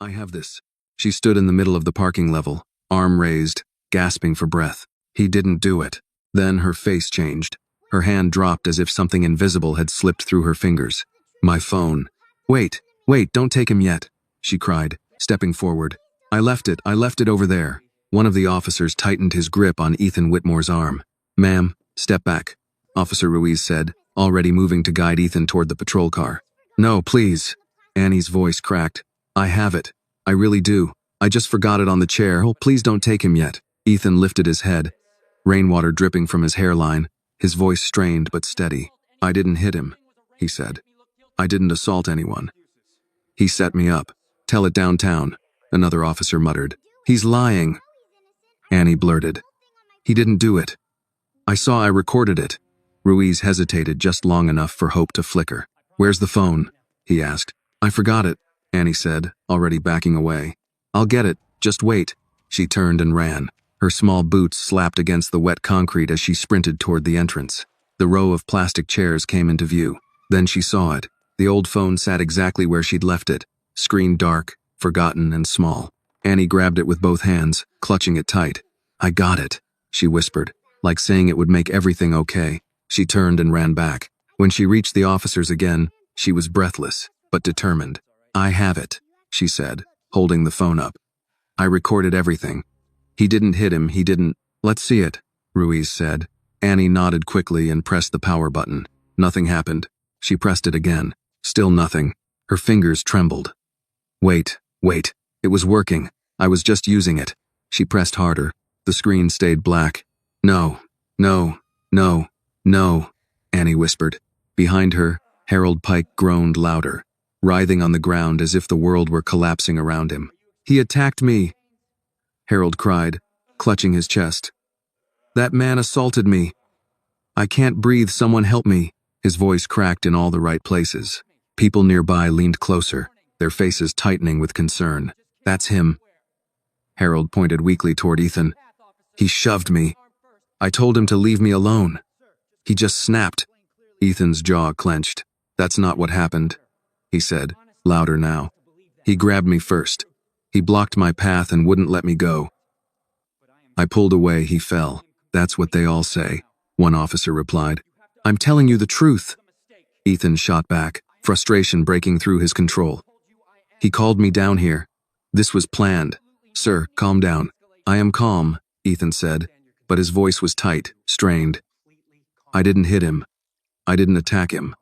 I have this. She stood in the middle of the parking level, arm raised, gasping for breath. He didn't do it. Then her face changed. Her hand dropped as if something invisible had slipped through her fingers. My phone. Wait, don't take him yet, she cried, stepping forward. I left it over there. One of the officers tightened his grip on Ethan Whitmore's arm. Ma'am, step back, Officer Ruiz said, already moving to guide Ethan toward the patrol car. No, please. Annie's voice cracked. I have it. I really do. I just forgot it on the chair. Oh, please don't take him yet. Ethan lifted his head, rainwater dripping from his hairline, his voice strained but steady. I didn't hit him, he said. I didn't assault anyone. He set me up. Tell it downtown, another officer muttered. He's lying, Annie blurted. He didn't do it. I recorded it. Ruiz hesitated just long enough for hope to flicker. Where's the phone? He asked. I forgot it, Annie said, already backing away. I'll get it, just wait. She turned and ran. Her small boots slapped against the wet concrete as she sprinted toward the entrance. The row of plastic chairs came into view. Then she saw it. The old phone sat exactly where she'd left it, screen dark, forgotten and small. Annie grabbed it with both hands, clutching it tight. I got it, she whispered, like saying it would make everything okay. She turned and ran back. When she reached the officers again, she was breathless, but determined. I have it, she said, holding the phone up. I recorded everything. He didn't hit him, he didn't. Let's see it, Ruiz said. Annie nodded quickly and pressed the power button. Nothing happened. She pressed it again. Still nothing. Her fingers trembled. Wait. It was working. I was just using it. She pressed harder. The screen stayed black. No, Annie whispered. Behind her, Harold Pike groaned louder, writhing on the ground as if the world were collapsing around him. He attacked me, Harold cried, clutching his chest. That man assaulted me. I can't breathe, someone help me. His voice cracked in all the right places. People nearby leaned closer, their faces tightening with concern. That's him. Harold pointed weakly toward Ethan. He shoved me. I told him to leave me alone. He just snapped. Ethan's jaw clenched. That's not what happened, he said, louder now. He grabbed me first. He blocked my path and wouldn't let me go. I pulled away, he fell. That's what they all say, one officer replied. I'm telling you the truth. Ethan shot back, frustration breaking through his control. He called me down here. This was planned. Sir, calm down. I am calm, Ethan said, but his voice was tight, strained. I didn't hit him. I didn't attack him.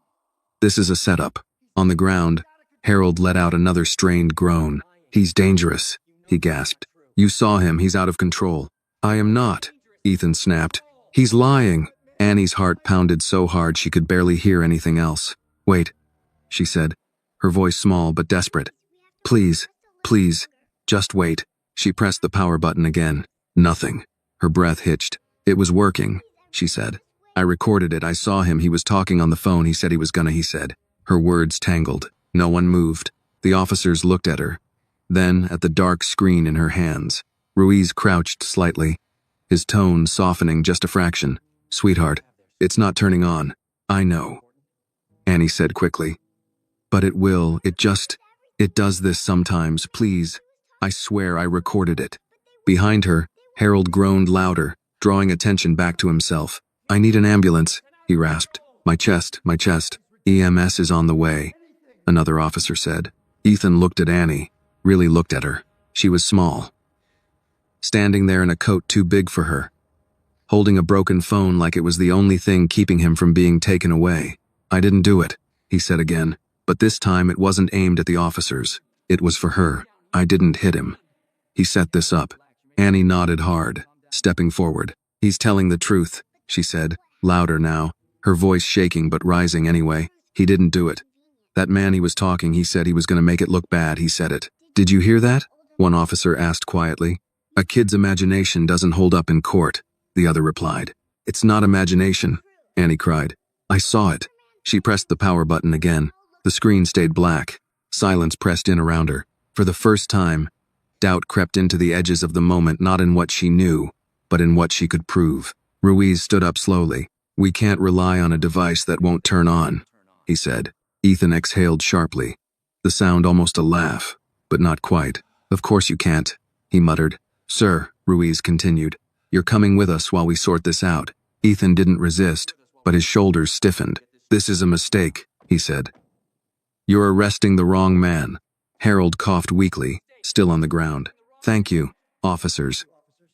This is a setup. On the ground, Harold let out another strained groan. He's dangerous, he gasped. You saw him, he's out of control. I am not, Ethan snapped. He's lying. Annie's heart pounded so hard she could barely hear anything else. Wait, she said, her voice small but desperate. Please, just wait. She pressed the power button again. Nothing. Her breath hitched. It was working, she said. I recorded it. I saw him. He was talking on the phone. He said he was gonna, he said. Her words tangled. No one moved. The officers looked at her. Then at the dark screen in her hands. Ruiz crouched slightly, his tone softening just a fraction. Sweetheart, it's not turning on. I know, Annie said quickly. But it will. It does this sometimes. Please. I swear I recorded it. Behind her, Harold groaned louder, drawing attention back to himself. I need an ambulance, he rasped. My chest. EMS is on the way, another officer said. Ethan looked at Annie, really looked at her. She was small, standing there in a coat too big for her, holding a broken phone like it was the only thing keeping him from being taken away. I didn't do it, he said again, but this time it wasn't aimed at the officers. It was for her. I didn't hit him. He set this up. Annie nodded hard, stepping forward. He's telling the truth, she said, louder now, her voice shaking but rising anyway. He didn't do it. That man he was talking, he said he was going to make it look bad, he said it. Did you hear that? One officer asked quietly. A kid's imagination doesn't hold up in court, the other replied. It's not imagination, Annie cried. I saw it. She pressed the power button again. The screen stayed black. Silence pressed in around her. For the first time, doubt crept into the edges of the moment, not in what she knew, but in what she could prove. Ruiz stood up slowly. We can't rely on a device that won't turn on, he said. Ethan exhaled sharply, the sound almost a laugh, but not quite. Of course you can't, he muttered. Sir, Ruiz continued, you're coming with us while we sort this out. Ethan didn't resist, but his shoulders stiffened. This is a mistake, he said. You're arresting the wrong man. Harold coughed weakly, still on the ground. Thank you, officers,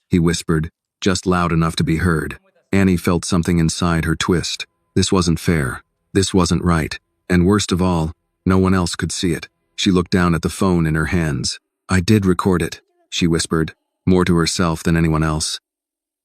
he whispered, just loud enough to be heard. Annie felt something inside her twist. This wasn't fair. This wasn't right. And worst of all, no one else could see it. She looked down at the phone in her hands. I did record it, she whispered, more to herself than anyone else.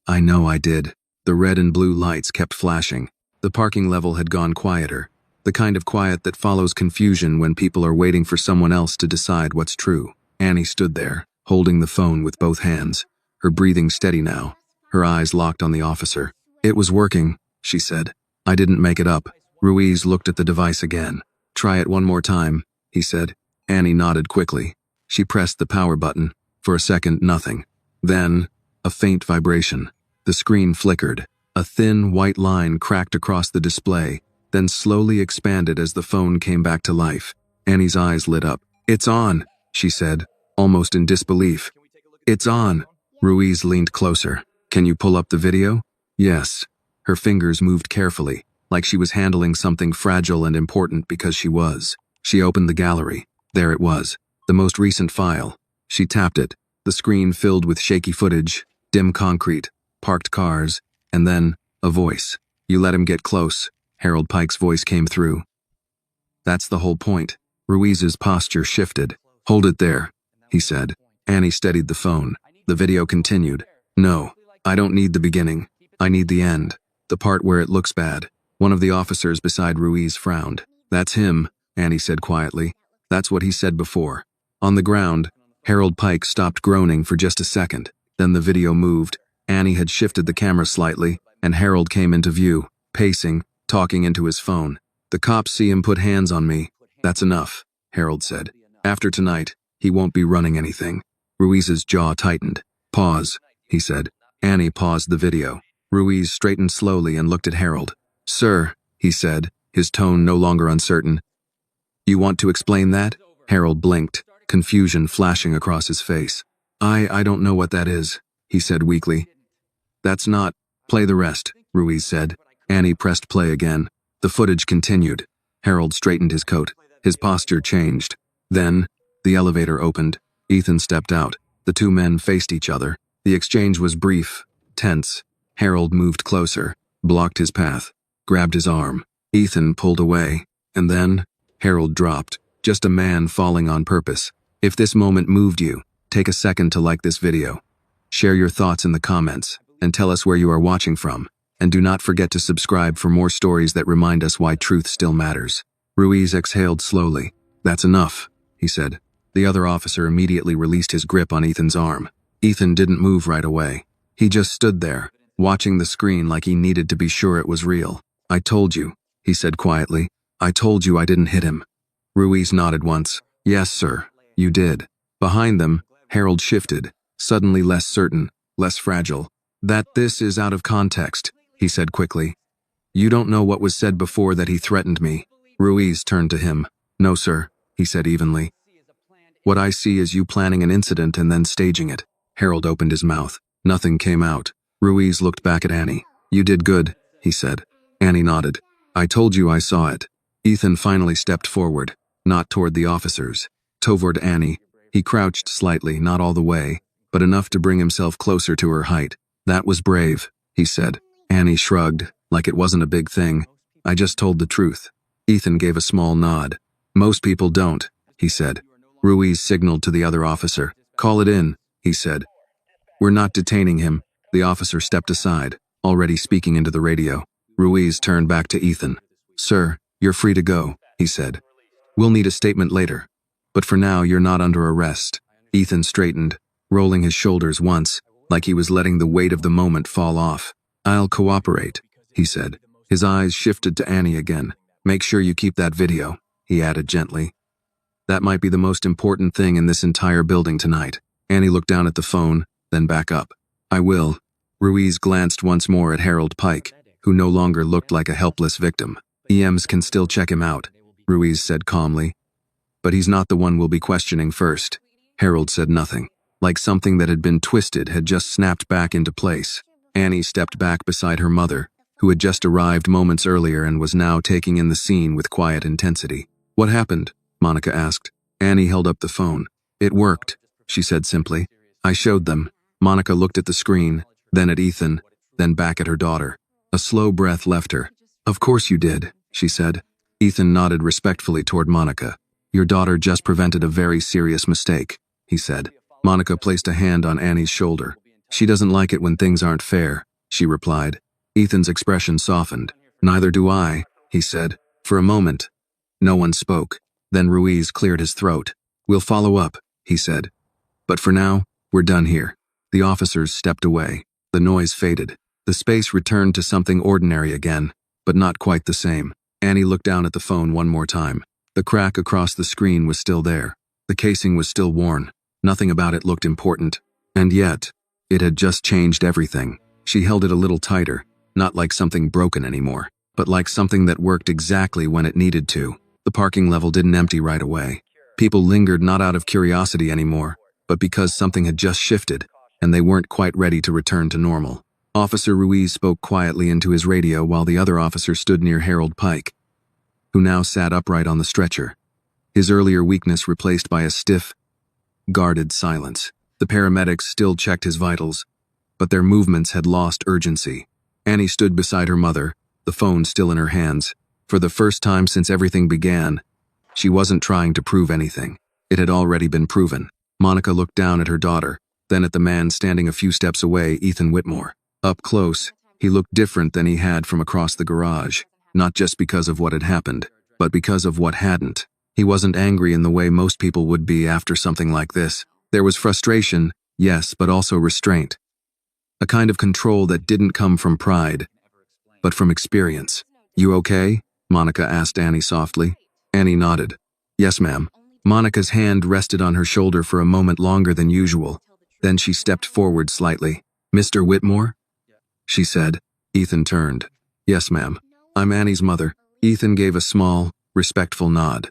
I know I did. The red and blue lights kept flashing. The parking level had gone quieter, the kind of quiet that follows confusion when people are waiting for someone else to decide what's true. Annie stood there, holding the phone with both hands, her breathing steady now, her eyes locked on the officer. It was working, she said. I didn't make it up. Ruiz looked at the device again. Try it one more time, he said. Annie nodded quickly. She pressed the power button. For a second, nothing. Then, a faint vibration. The screen flickered. A thin, white line cracked across the display, then slowly expanded as the phone came back to life. Annie's eyes lit up. It's on, she said, almost in disbelief. It's on. Ruiz leaned closer. Can you pull up the video? Yes. Her fingers moved carefully, like she was handling something fragile and important because she was. She opened the gallery. There it was, the most recent file. She tapped it, the screen filled with shaky footage, dim concrete, parked cars, and then, a voice. You let him get close, Harold Pike's voice came through. That's the whole point. Ruiz's posture shifted. Hold it there, he said. Annie steadied the phone. The video continued. No, I don't need the beginning. I need the end. The part where it looks bad. One of the officers beside Ruiz frowned. That's him, Annie said quietly. That's what he said before. On the ground, Harold Pike stopped groaning for just a second. Then the video moved. Annie had shifted the camera slightly, and Harold came into view, pacing, talking into his phone. The cops see him put hands on me. That's enough, Harold said. After tonight, he won't be running anything. Ruiz's jaw tightened. Pause, he said. Annie paused the video. Ruiz straightened slowly and looked at Harold. Sir, he said, his tone no longer uncertain. You want to explain that? Harold blinked, confusion flashing across his face. I don't know what that is, he said weakly. That's not. Play the rest, Ruiz said. Annie pressed play again. The footage continued. Harold straightened his coat. His posture changed. Then, the elevator opened. Ethan stepped out. The two men faced each other. The exchange was brief, tense. Harold moved closer, blocked his path, grabbed his arm. Ethan pulled away. And then, Harold dropped. Just a man falling on purpose. If this moment moved you, take a second to like this video. Share your thoughts in the comments, and tell us where you are watching from. And do not forget to subscribe for more stories that remind us why truth still matters. Ruiz exhaled slowly. That's enough, he said. The other officer immediately released his grip on Ethan's arm. Ethan didn't move right away. He just stood there, watching the screen like he needed to be sure it was real. I told you, he said quietly. I told you I didn't hit him. Ruiz nodded once. Yes, sir, you did. Behind them, Harold shifted, suddenly less certain, less fragile. That this is out of context, he said quickly. You don't know what was said before that he threatened me. Ruiz turned to him. No, sir, he said evenly. What I see is you planning an incident and then staging it. Harold opened his mouth. Nothing came out. Ruiz looked back at Annie. You did good, he said. Annie nodded. I told you I saw it. Ethan finally stepped forward, not toward the officers, toward Annie. He crouched slightly, not all the way, but enough to bring himself closer to her height. That was brave, he said. Annie shrugged, like it wasn't a big thing. I just told the truth. Ethan gave a small nod. Most people don't, he said. Ruiz signaled to the other officer. Call it in, he said. We're not detaining him. The officer stepped aside, already speaking into the radio. Ruiz turned back to Ethan. Sir, you're free to go, he said. We'll need a statement later. But for now, you're not under arrest. Ethan straightened, rolling his shoulders once, like he was letting the weight of the moment fall off. I'll cooperate, he said. His eyes shifted to Annie again. Make sure you keep that video, he added gently. That might be the most important thing in this entire building tonight. Annie looked down at the phone, then back up. I will. Ruiz glanced once more at Harold Pike, who no longer looked like a helpless victim. EMs can still check him out, Ruiz said calmly. But he's not the one we'll be questioning first. Harold said nothing. Like something that had been twisted had just snapped back into place. Annie stepped back beside her mother, who had just arrived moments earlier and was now taking in the scene with quiet intensity. "What happened?" Monica asked. Annie held up the phone. "It worked," she said simply. "I showed them." Monica looked at the screen, then at Ethan, then back at her daughter. A slow breath left her. "Of course you did," she said. Ethan nodded respectfully toward Monica. "Your daughter just prevented a very serious mistake," he said. Monica placed a hand on Annie's shoulder. "She doesn't like it when things aren't fair," she replied. Ethan's expression softened. "Neither do I," he said. For a moment, no one spoke. Then Ruiz cleared his throat. "We'll follow up," he said. "But for now, we're done here." The officers stepped away. The noise faded. The space returned to something ordinary again, but not quite the same. Annie looked down at the phone one more time. The crack across the screen was still there. The casing was still worn. Nothing about it looked important. And yet, it had just changed everything. She held it a little tighter, not like something broken anymore, but like something that worked exactly when it needed to. The parking level didn't empty right away. People lingered not out of curiosity anymore, but because something had just shifted, and they weren't quite ready to return to normal. Officer Ruiz spoke quietly into his radio while the other officer stood near Harold Pike, who now sat upright on the stretcher, his earlier weakness replaced by a stiff, guarded silence. The paramedics still checked his vitals, but their movements had lost urgency. Annie stood beside her mother, the phone still in her hands. For the first time since everything began, she wasn't trying to prove anything. It had already been proven. Monica looked down at her daughter, then at the man standing a few steps away, Ethan Whitmore. Up close, he looked different than he had from across the garage, not just because of what had happened, but because of what hadn't. He wasn't angry in the way most people would be after something like this. There was frustration, yes, but also restraint. A kind of control that didn't come from pride, but from experience. "You okay?" Monica asked Annie softly. Annie nodded. "Yes, ma'am." Monica's hand rested on her shoulder for a moment longer than usual. Then she stepped forward slightly. "Mr. Whitmore?" she said. Ethan turned. "Yes, ma'am. I'm Annie's mother." Ethan gave a small, respectful nod.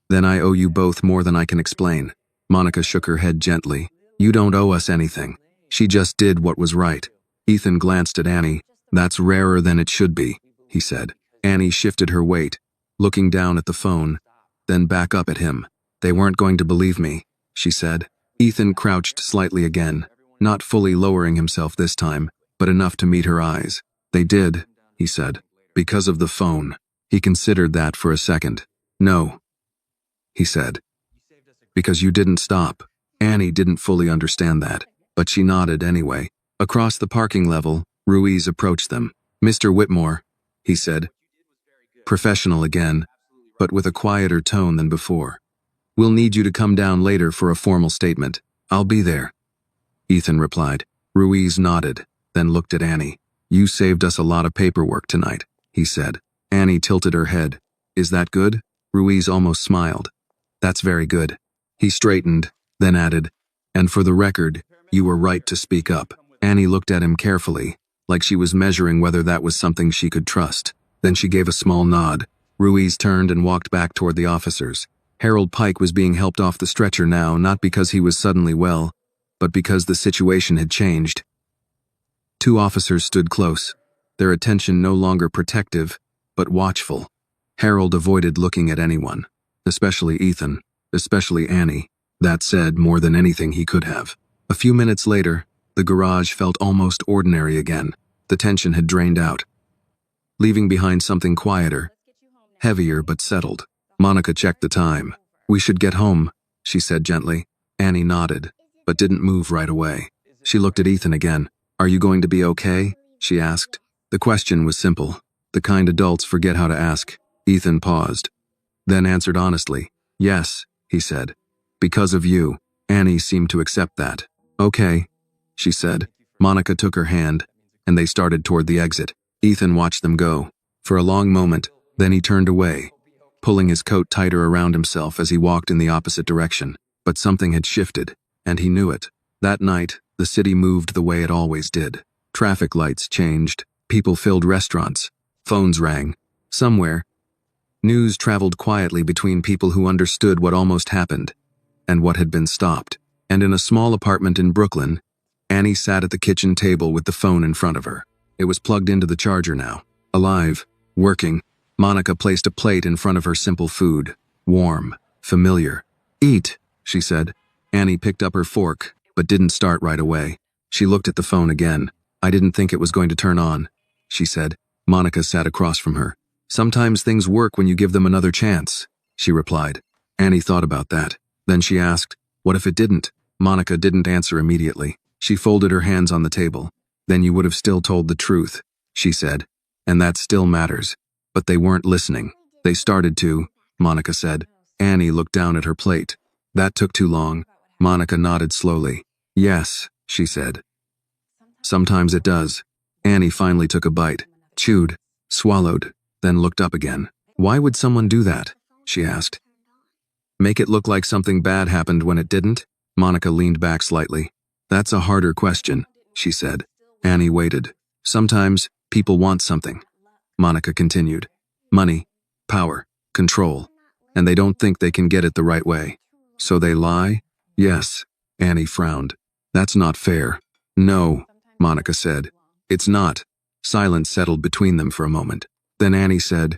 "Then I owe you both more than I can explain." Monica shook her head gently. "You don't owe us anything. She just did what was right." Ethan glanced at Annie. "That's rarer than it should be," he said. Annie shifted her weight, looking down at the phone, then back up at him. "They weren't going to believe me," she said. Ethan crouched slightly again, not fully lowering himself this time, but enough to meet her eyes. "They did," he said. "Because of the phone." He considered that for a second. "No," he said. "Because you didn't stop." Annie didn't fully understand that, but she nodded anyway. Across the parking level, Ruiz approached them. "Mr. Whitmore," he said, professional again, but with a quieter tone than before. "We'll need you to come down later for a formal statement." "I'll be there," Ethan replied. Ruiz nodded, then looked at Annie. "You saved us a lot of paperwork tonight," he said. Annie tilted her head. "Is that good?" Ruiz almost smiled. "That's very good." He straightened, then added, "And for the record, you were right to speak up." Annie looked at him carefully, like she was measuring whether that was something she could trust. Then she gave a small nod. Ruiz turned and walked back toward the officers. Harold Pike was being helped off the stretcher now, not because he was suddenly well, but because the situation had changed. Two officers stood close, their attention no longer protective, but watchful. Harold avoided looking at anyone, especially Ethan, especially Annie. That said more than anything he could have. A few minutes later, the garage felt almost ordinary again. The tension had drained out, leaving behind something quieter, heavier but settled. Monica checked the time. "We should get home," she said gently. Annie nodded, but didn't move right away. She looked at Ethan again. "Are you going to be okay?" she asked. The question was simple, the kind adults forget how to ask. Ethan paused, then answered honestly. "Yes," he said. "Because of you." Annie seemed to accept that. "Okay," she said. Monica took her hand, and they started toward the exit. Ethan watched them go. For a long moment, then he turned away, pulling his coat tighter around himself as he walked in the opposite direction. But something had shifted, and he knew it. That night, the city moved the way it always did. Traffic lights changed, people filled restaurants, phones rang. Somewhere, news traveled quietly between people who understood what almost happened, and what had been stopped. And in a small apartment in Brooklyn, Annie sat at the kitchen table with the phone in front of her. It was plugged into the charger now. Alive, working, Monica placed a plate in front of her. Simple food. Warm, familiar. "Eat," she said. Annie picked up her fork, but didn't start right away. She looked at the phone again. "I didn't think it was going to turn on," she said. Monica sat across from her. "Sometimes things work when you give them another chance," she replied. Annie thought about that. Then she asked, "What if it didn't?" Monica didn't answer immediately. She folded her hands on the table. "Then you would have still told the truth," she said. "And that still matters." "But they weren't listening. They started to," Monica said. Annie looked down at her plate. "That took too long." Monica nodded slowly. "Yes," she said. "Sometimes it does." Annie finally took a bite, chewed, swallowed, then looked up again. "Why would someone do that?" she asked. "Make it look like something bad happened when it didn't?" Monica leaned back slightly. "That's a harder question," she said. Annie waited. "Sometimes people want something," Monica continued. "Money, power, control. And they don't think they can get it the right way. So they lie?" "Yes," Annie frowned. "That's not fair." "No," Monica said. "It's not." Silence settled between them for a moment. Then Annie said,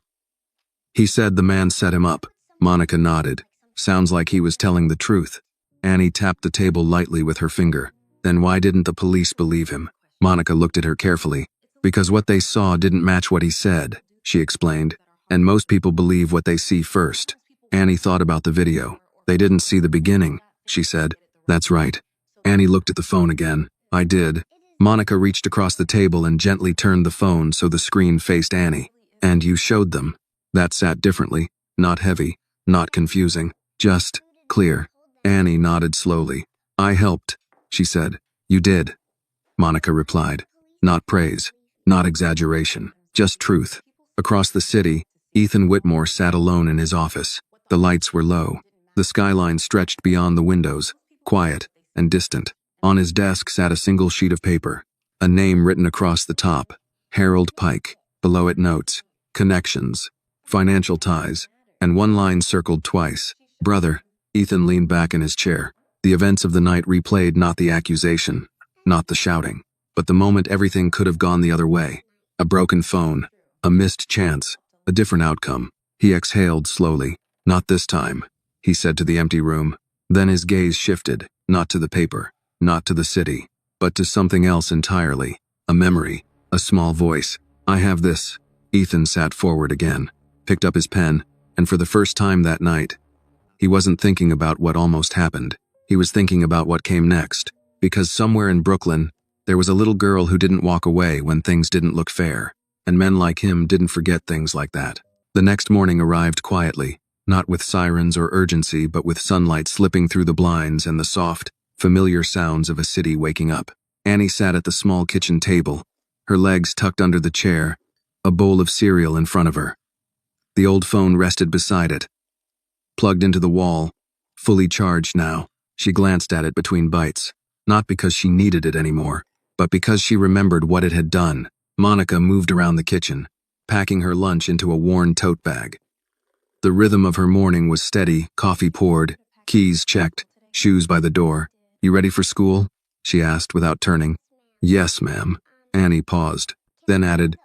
"He said the man set him up." Monica nodded. "Sounds like he was telling the truth." Annie tapped the table lightly with her finger. "Then why didn't the police believe him?" Monica looked at her carefully. "Because what they saw didn't match what he said," she explained. "And most people believe what they see first." Annie thought about the video. "They didn't see the beginning," she said. "That's right." Annie looked at the phone again. "I did." Monica reached across the table and gently turned the phone so the screen faced Annie. "And you showed them." That sat differently, not heavy, not confusing, just clear. Annie nodded slowly. "I helped," she said. "You did," Monica replied. "Not praise, not exaggeration, just truth." Across the city, Ethan Whitmore sat alone in his office. The lights were low. The skyline stretched beyond the windows, quiet and distant. On his desk sat a single sheet of paper, a name written across the top, Harold Pike. Below it notes, connections, financial ties, and one line circled twice, brother. Ethan leaned back in his chair. The events of the night replayed, not the accusation, not the shouting, but the moment everything could have gone the other way. A broken phone, a missed chance, a different outcome. He exhaled slowly. "Not this time," he said to the empty room. Then his gaze shifted, not to the paper, not to the city, but to something else entirely. A memory, a small voice. "I have this." Ethan sat forward again, picked up his pen, and for the first time that night, he wasn't thinking about what almost happened. He was thinking about what came next. Because somewhere in Brooklyn, there was a little girl who didn't walk away when things didn't look fair, and men like him didn't forget things like that. The next morning arrived quietly, not with sirens or urgency, but with sunlight slipping through the blinds and the soft, familiar sounds of a city waking up. Annie sat at the small kitchen table, her legs tucked under the chair, a bowl of cereal in front of her. The old phone rested beside it, plugged into the wall, fully charged now. She glanced at it between bites, not because she needed it anymore, but because she remembered what it had done. Monica moved around the kitchen, packing her lunch into a worn tote bag. The rhythm of her morning was steady, coffee poured, keys checked, shoes by the door. "You ready for school?" she asked without turning. "Yes, ma'am." Annie paused, then added,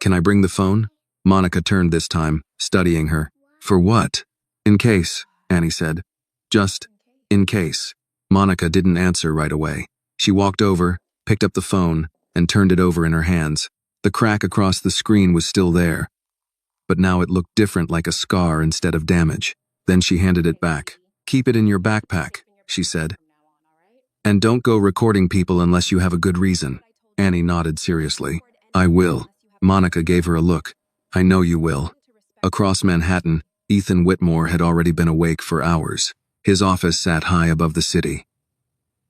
"Can I bring the phone?" Monica turned this time, studying her. "For what?" "In case," Annie said. "Just in case." Monica didn't answer right away. She walked over, picked up the phone, and turned it over in her hands. The crack across the screen was still there, but now it looked different, like a scar instead of damage. Then she handed it back. "Keep it in your backpack," she said. "And don't go recording people unless you have a good reason." Annie nodded seriously. "I will." Monica gave her a look. "I know you will." Across Manhattan, Ethan Whitmore had already been awake for hours. His office sat high above the city.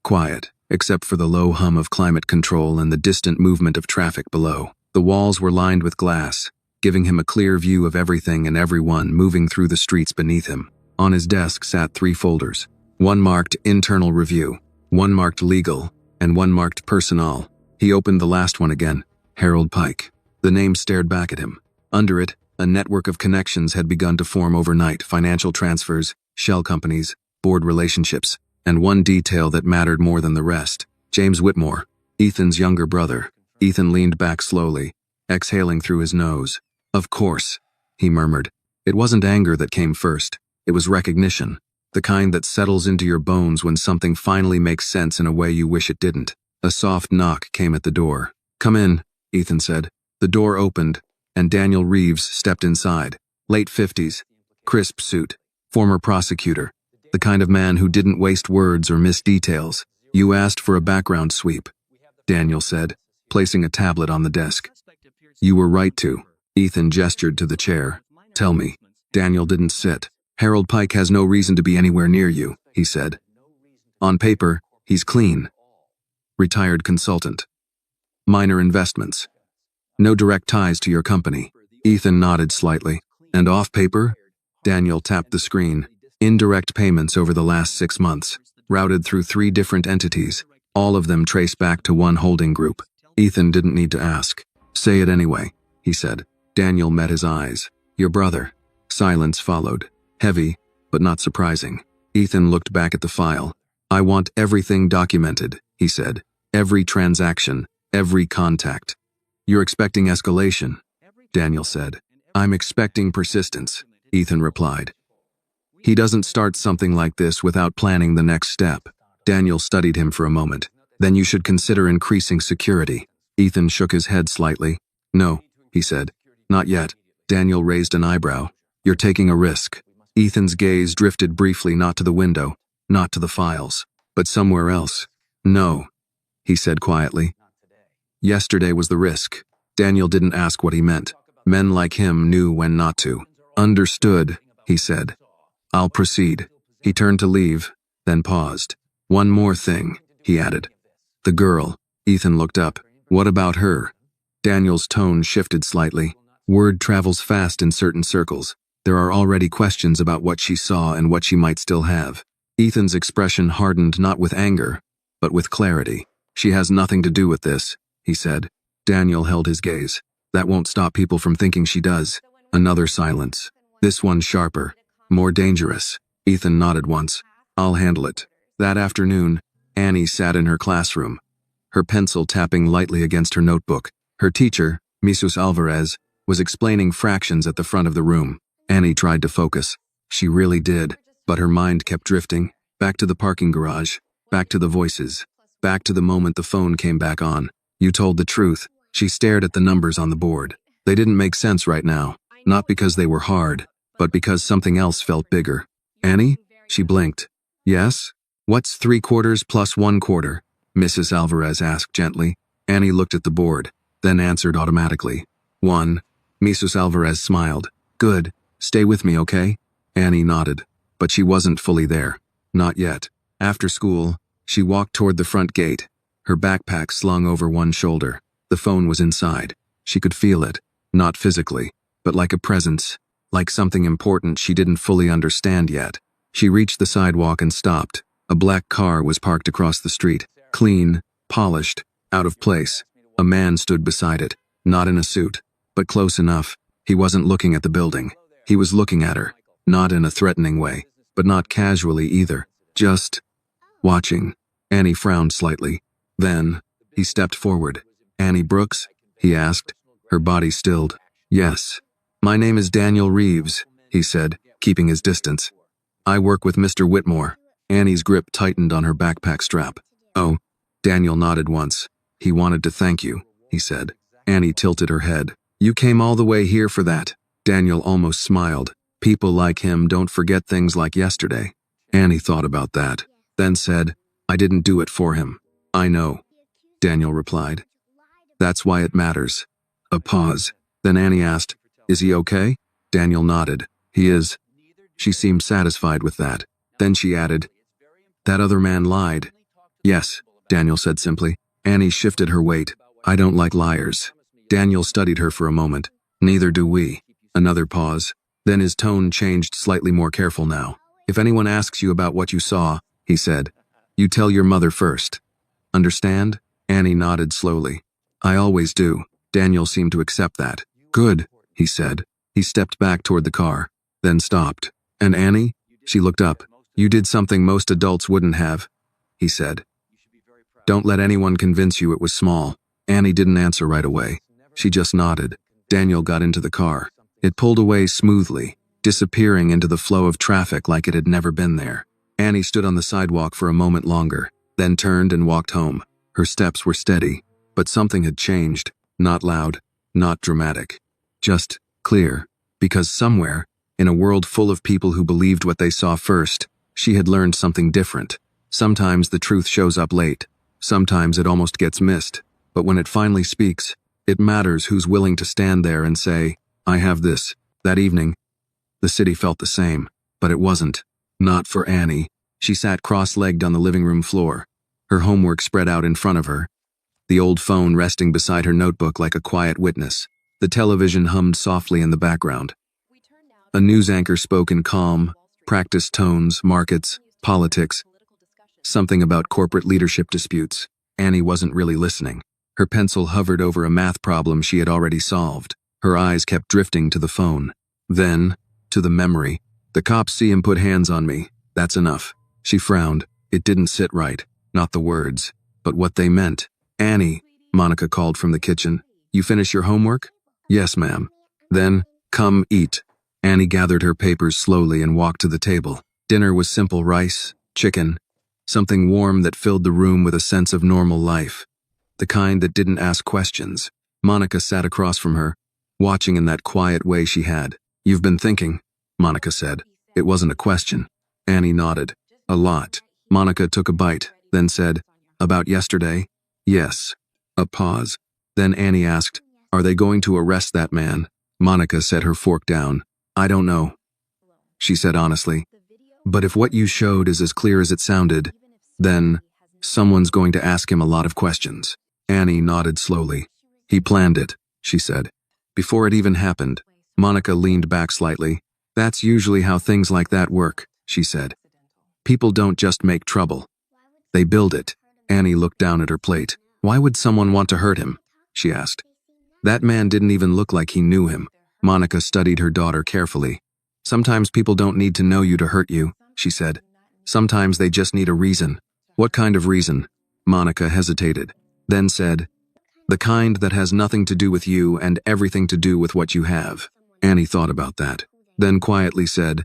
Quiet, except for the low hum of climate control and the distant movement of traffic below. The walls were lined with glass, giving him a clear view of everything and everyone moving through the streets beneath him. On his desk sat 3 folders. One marked Internal Review, one marked Legal, and one marked Personnel. He opened the last one again. Harold Pike. The name stared back at him. Under it, a network of connections had begun to form overnight: financial transfers, shell companies, board relationships, and one detail that mattered more than the rest. James Whitmore, Ethan's younger brother. Ethan leaned back slowly, exhaling through his nose. Of course, he murmured. It wasn't anger that came first. It was recognition. The kind that settles into your bones when something finally makes sense in a way you wish it didn't. A soft knock came at the door. "Come in," Ethan said. The door opened, and Daniel Reeves stepped inside. Late 50s, crisp suit, former prosecutor, the kind of man who didn't waste words or miss details. "You asked for a background sweep," Daniel said, placing a tablet on the desk. "You were right to." Ethan gestured to the chair. "Tell me." Daniel didn't sit. "Harold Pike has no reason to be anywhere near you," he said. "On paper, he's clean. Retired consultant. Minor investments. No direct ties to your company." Ethan nodded slightly. "And off paper?" Daniel tapped the screen. "Indirect payments over the last 6 months, routed through 3 different entities, all of them traced back to one holding group." Ethan didn't need to ask. "Say it anyway," he said. Daniel met his eyes. "Your brother." Silence followed. Heavy, but not surprising. Ethan looked back at the file. "I want everything documented," he said. "Every transaction, every contact." "You're expecting escalation," Daniel said. "I'm expecting persistence," Ethan replied. "He doesn't start something like this without planning the next step." Daniel studied him for a moment. "Then you should consider increasing security." Ethan shook his head slightly. "No," he said. "Not yet." Daniel raised an eyebrow. "You're taking a risk." Ethan's gaze drifted briefly not to the window, not to the files, but somewhere else. "No," he said quietly. "Yesterday was the risk." Daniel didn't ask what he meant. Men like him knew when not to. "Understood," he said. "I'll proceed." He turned to leave, then paused. "One more thing," he added. "The girl." Ethan looked up. "What about her?" Daniel's tone shifted slightly. "Word travels fast in certain circles. There are already questions about what she saw and what she might still have." Ethan's expression hardened not with anger, but with clarity. "She has nothing to do with this," he said. Daniel held his gaze. "That won't stop people from thinking she does." Another silence. This one sharper, more dangerous. Ethan nodded once. "I'll handle it." That afternoon, Annie sat in her classroom, her pencil tapping lightly against her notebook. Her teacher, Mrs. Alvarez, was explaining fractions at the front of the room. Annie tried to focus. She really did, but her mind kept drifting, back to the parking garage, back to the voices, back to the moment the phone came back on. "You told the truth." She stared at the numbers on the board. They didn't make sense right now, not because they were hard, but because something else felt bigger. "Annie?" She blinked. "Yes? What's 3/4 plus 1/4? Mrs. Alvarez asked gently. Annie looked at the board, then answered automatically. 1. Mrs. Alvarez smiled. "Good. Stay with me, okay?" Annie nodded, but she wasn't fully there. Not yet. After school, she walked toward the front gate, her backpack slung over one shoulder. The phone was inside. She could feel it, not physically, but like a presence, like something important she didn't fully understand yet. She reached the sidewalk and stopped. A black car was parked across the street, clean, polished, out of place. A man stood beside it, not in a suit, but close enough. He wasn't looking at the building. He was looking at her, not in a threatening way, but not casually either, just watching. Annie frowned slightly. Then, he stepped forward. "Annie Brooks?" he asked. Her body stilled. "Yes. My name is Daniel Reeves," he said, keeping his distance. "I work with Mr. Whitmore." Annie's grip tightened on her backpack strap. "Oh." Daniel nodded once. "He wanted to thank you," he said. Annie tilted her head. "You came all the way here for that." Daniel almost smiled. People like him don't forget things like yesterday. Annie thought about that, then said, "I didn't do it for him." "I know," Daniel replied. "That's why it matters." A pause. Then Annie asked, "Is he okay?" Daniel nodded. "He is." She seemed satisfied with that. Then she added, "That other man lied." "Yes," Daniel said simply. Annie shifted her weight. "I don't like liars." Daniel studied her for a moment. "Neither do we." Another pause. Then his tone changed, slightly more careful now. "If anyone asks you about what you saw," he said, "you tell your mother first. Understand?" Annie nodded slowly. "I always do." Daniel seemed to accept that. "Good," he said. He stepped back toward the car, then stopped. "And Annie?" She looked up. You did something most adults wouldn't have, he said. Don't let anyone convince you it was small. Annie didn't answer right away. She just nodded. Daniel got into the car. It pulled away smoothly, disappearing into the flow of traffic like it had never been there. Annie stood on the sidewalk for a moment longer, then turned and walked home. Her steps were steady, but something had changed. Not loud, not dramatic. Just clear. Because somewhere, in a world full of people who believed what they saw first, she had learned something different. Sometimes the truth shows up late. Sometimes it almost gets missed. But when it finally speaks, it matters who's willing to stand there and say, I have this. That evening, the city felt the same, but it wasn't. Not for Annie. She sat cross-legged on the living room floor, her homework spread out in front of her, the old phone resting beside her notebook like a quiet witness. The television hummed softly in the background. A news anchor spoke in calm, practiced tones, markets, politics, something about corporate leadership disputes. Annie wasn't really listening. Her pencil hovered over a math problem she had already solved. Her eyes kept drifting to the phone. Then, to the memory. The cops see him put hands on me. That's enough. She frowned. It didn't sit right. Not the words, but what they meant. Annie, Monica called from the kitchen. You finish your homework? Yes, ma'am. Then, come eat. Annie gathered her papers slowly and walked to the table. Dinner was simple rice, chicken, something warm that filled the room with a sense of normal life. The kind that didn't ask questions. Monica sat across from her, watching in that quiet way she had. You've been thinking, Monica said. It wasn't a question. Annie nodded. A lot. Monica took a bite, then said, About yesterday? Yes. A pause. Then Annie asked, Are they going to arrest that man? Monica set her fork down. I don't know, she said honestly. But if what you showed is as clear as it sounded, then someone's going to ask him a lot of questions. Annie nodded slowly. He planned it, she said. Before it even happened. Monica leaned back slightly. That's usually how things like that work, she said. People don't just make trouble. They build it. Annie looked down at her plate. Why would someone want to hurt him? She asked. That man didn't even look like he knew him. Monica studied her daughter carefully. Sometimes people don't need to know you to hurt you, she said. Sometimes they just need a reason. What kind of reason? Monica hesitated, then said, The kind that has nothing to do with you and everything to do with what you have. Annie thought about that, then quietly said,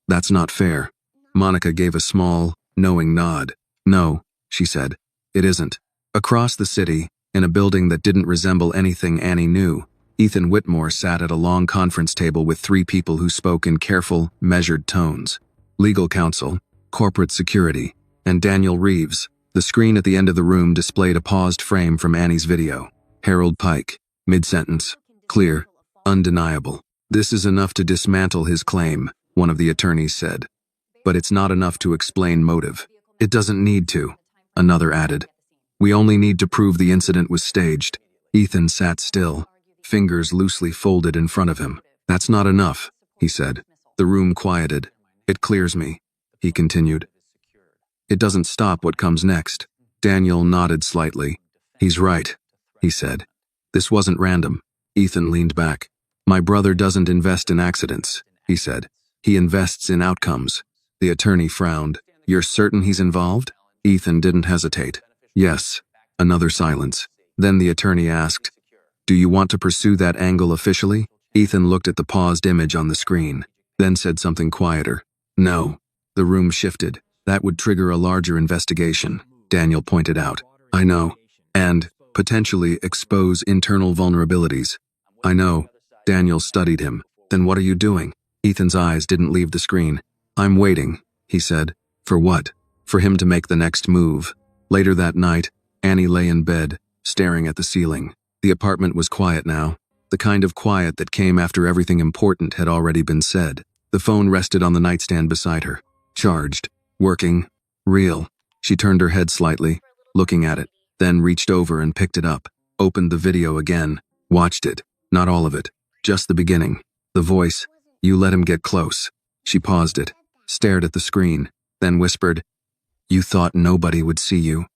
That's not fair. Monica gave a small, knowing nod. No, she said. It isn't. Across the city, in a building that didn't resemble anything Annie knew, Ethan Whitmore sat at a long conference table with 3 people who spoke in careful, measured tones. Legal counsel, corporate security, and Daniel Reeves. The screen at the end of the room displayed a paused frame from Annie's video. Harold Pike, mid-sentence, clear, undeniable. This is enough to dismantle his claim, one of the attorneys said. But it's not enough to explain motive. It doesn't need to, another added. We only need to prove the incident was staged. Ethan sat still, fingers loosely folded in front of him. That's not enough, he said. The room quieted. It clears me, he continued. It doesn't stop what comes next. Daniel nodded slightly. He's right, he said. This wasn't random. Ethan leaned back. My brother doesn't invest in accidents, he said. He invests in outcomes. The attorney frowned. You're certain he's involved? Ethan didn't hesitate. Yes. Another silence. Then the attorney asked, Do you want to pursue that angle officially? Ethan looked at the paused image on the screen, then said something quieter. No. The room shifted. That would trigger a larger investigation, Daniel pointed out. I know. And, potentially, expose internal vulnerabilities. I know. Daniel studied him. Then what are you doing? Ethan's eyes didn't leave the screen. I'm waiting, he said. For what? For him to make the next move. Later that night, Annie lay in bed, staring at the ceiling. The apartment was quiet now, the kind of quiet that came after everything important had already been said. The phone rested on the nightstand beside her. Charged. Working. Real. She turned her head slightly, looking at it, then reached over and picked it up, opened the video again, watched it. Not all of it. Just the beginning. The voice. You let him get close. She paused it, stared at the screen, then whispered, You thought nobody would see you.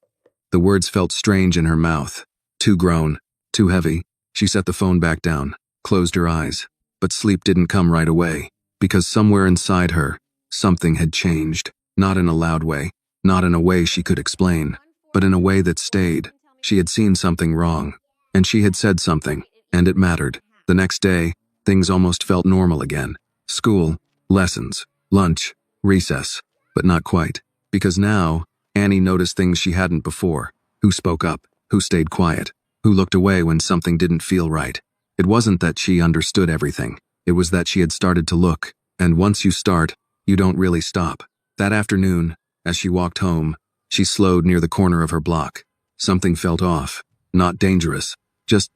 The words felt strange in her mouth. Too grown. Too heavy. She set the phone back down, closed her eyes. But sleep didn't come right away, because somewhere inside her, something had changed. Not in a loud way, not in a way she could explain, but in a way that stayed. She had seen something wrong, and she had said something, and it mattered. The next day, things almost felt normal again. School, lessons, lunch, recess, but not quite. Because now, Annie noticed things she hadn't before. Who spoke up, who stayed quiet, who looked away when something didn't feel right. It wasn't that she understood everything. It was that she had started to look, and once you start, you don't really stop. That afternoon, as she walked home, she slowed near the corner of her block. Something felt off. Not dangerous, just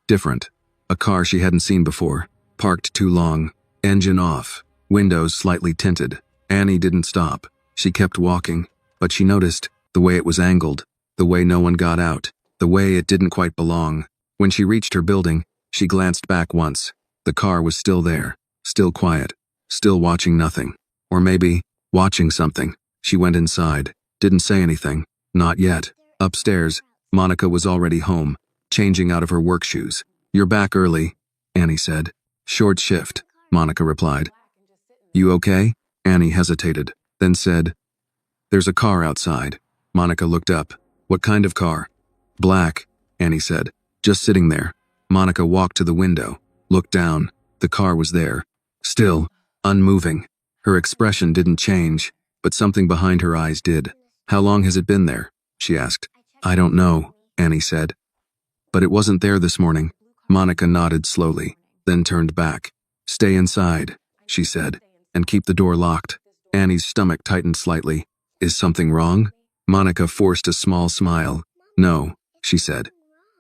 different. A car she hadn't seen before, parked too long, engine off, windows slightly tinted. Annie didn't stop. She kept walking, but she noticed the way it was angled, the way no one got out, the way it didn't quite belong. When she reached her building, she glanced back once. The car was still there, still quiet, still watching nothing. Or maybe, watching something. She went inside, didn't say anything. Not yet. Upstairs, Monica was already home, changing out of her work shoes. "You're back early," Annie said. "Short shift," Monica replied. "You okay?" Annie hesitated, then said, "There's a car outside." Monica looked up. "What kind of car?" "Black," Annie said. "Just sitting there." Monica walked to the window, looked down. The car was there. Still, unmoving. Her expression didn't change, but something behind her eyes did. "How long has it been there?" she asked. "I don't know," Annie said. "But it wasn't there this morning." Monica nodded slowly, then turned back. "Stay inside," she said, "and keep the door locked." Annie's stomach tightened slightly. "Is something wrong?" Monica forced a small smile. "No," she said.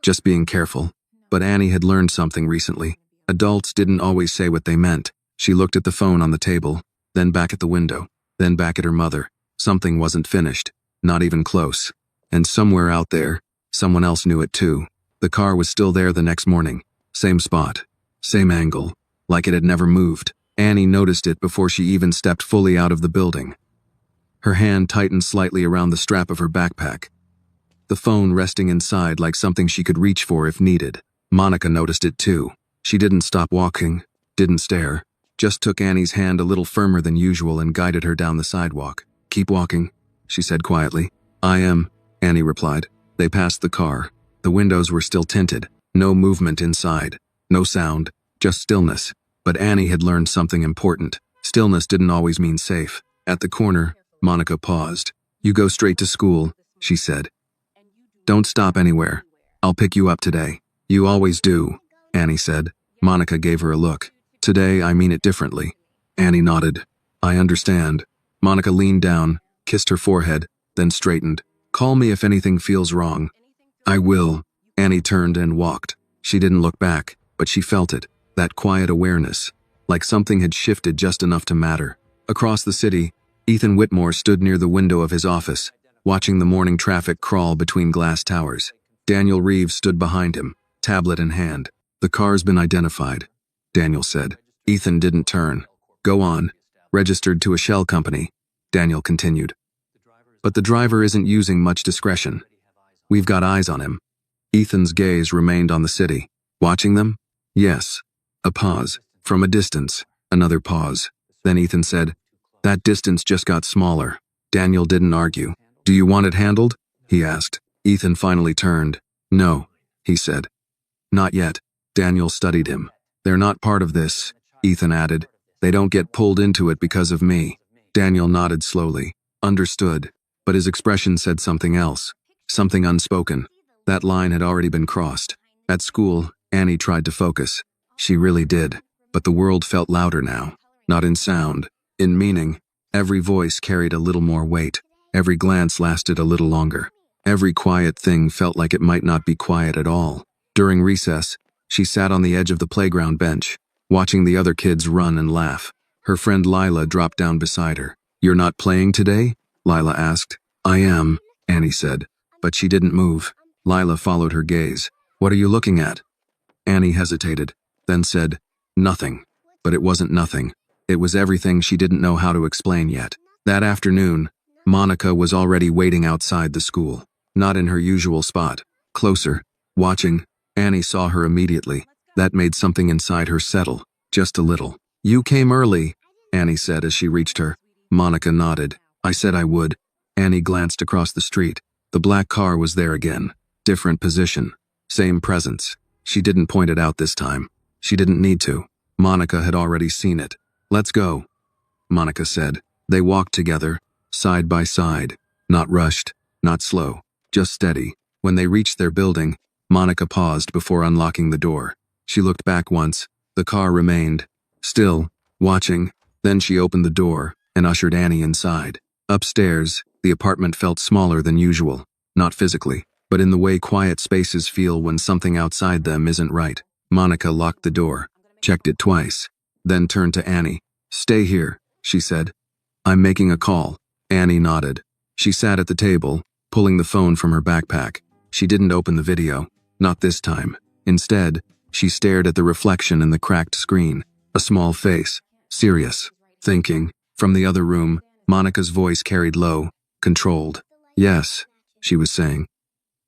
"Just being careful." But Annie had learned something recently. Adults didn't always say what they meant. She looked at the phone on the table, then back at the window, then back at her mother. Something wasn't finished, not even close. And somewhere out there, someone else knew it too. The car was still there the next morning. Same spot, same angle, like it had never moved. Annie noticed it before she even stepped fully out of the building. Her hand tightened slightly around the strap of her backpack, the phone resting inside like something she could reach for if needed. Monica noticed it too. She didn't stop walking, didn't stare, just took Annie's hand a little firmer than usual and guided her down the sidewalk. "Keep walking," she said quietly. "I am," Annie replied. They passed the car. The windows were still tinted. No movement inside. No sound. Just stillness. But Annie had learned something important. Stillness didn't always mean safe. At the corner, Monica paused. "You go straight to school," she said. "Don't stop anywhere. I'll pick you up today." "You always do," Annie said. Monica gave her a look. "Today I mean it differently." Annie nodded. "I understand." Monica leaned down, kissed her forehead, then straightened. "Call me if anything feels wrong." "I will." Annie turned and walked. She didn't look back, but she felt it, that quiet awareness, like something had shifted just enough to matter. Across the city, Ethan Whitmore stood near the window of his office, watching the morning traffic crawl between glass towers. Daniel Reeves stood behind him, tablet in hand. "The car's been identified," Daniel said. Ethan didn't turn. "Go on. Registered to a shell company," Daniel continued. "But the driver isn't using much discretion. We've got eyes on him." Ethan's gaze remained on the city. "Watching them?" "Yes." A pause. From a distance. Another pause. Then Ethan said, "That distance just got smaller." Daniel didn't argue. "Do you want it handled?" he asked. Ethan finally turned. "No," he said. "Not yet." Daniel studied him. "They're not part of this," Ethan added. "They don't get pulled into it because of me." Daniel nodded slowly. Understood. But his expression said something else. Something unspoken. That line had already been crossed. At school, Annie tried to focus. She really did. But the world felt louder now. Not in sound. In meaning. Every voice carried a little more weight. Every glance lasted a little longer. Every quiet thing felt like it might not be quiet at all. During recess, she sat on the edge of the playground bench, watching the other kids run and laugh. Her friend Lila dropped down beside her. "You're not playing today?" Lila asked. "I am," Annie said. But she didn't move. Lila followed her gaze. "What are you looking at?" Annie hesitated, then said, "Nothing." But it wasn't nothing. It was everything she didn't know how to explain yet. That afternoon, Monica was already waiting outside the school. Not in her usual spot. Closer. Watching. Annie saw her immediately. That made something inside her settle. Just a little. "You came early," Annie said as she reached her. Monica nodded. I said I would. Annie glanced across the street. The black car was there again. Different position. Same presence. She didn't point it out this time. She didn't need to. Monica had already seen it. Let's go, Monica said. They walked together, side by side. Not rushed, not slow, just steady. When they reached their building, Monica paused before unlocking the door. She looked back once. The car remained, still, watching. Then she opened the door and ushered Annie inside. Upstairs, the apartment felt smaller than usual. Not physically, but in the way quiet spaces feel when something outside them isn't right. Monica locked the door, checked it twice, then turned to Annie. Stay here, she said. I'm making a call. Annie nodded. She sat at the table, pulling the phone from her backpack. She didn't open the video, not this time. Instead, she stared at the reflection in the cracked screen. A small face, serious, thinking. From the other room, Monica's voice carried low, controlled. Yes, she was saying.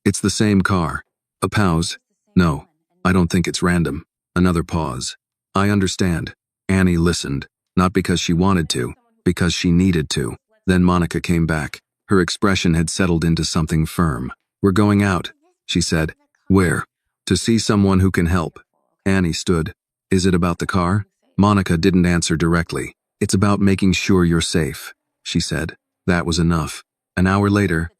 It's the same car. A pause. No, I don't think it's random. Another pause. I understand. Annie listened, not because she wanted to, because she needed to. Then Monica came back. Her expression had settled into something firm. We're going out, she said. Where? To see someone who can help. Annie stood. Is it about the car? Monica didn't answer directly. It's about making sure you're safe, she said. That was enough. An hour later,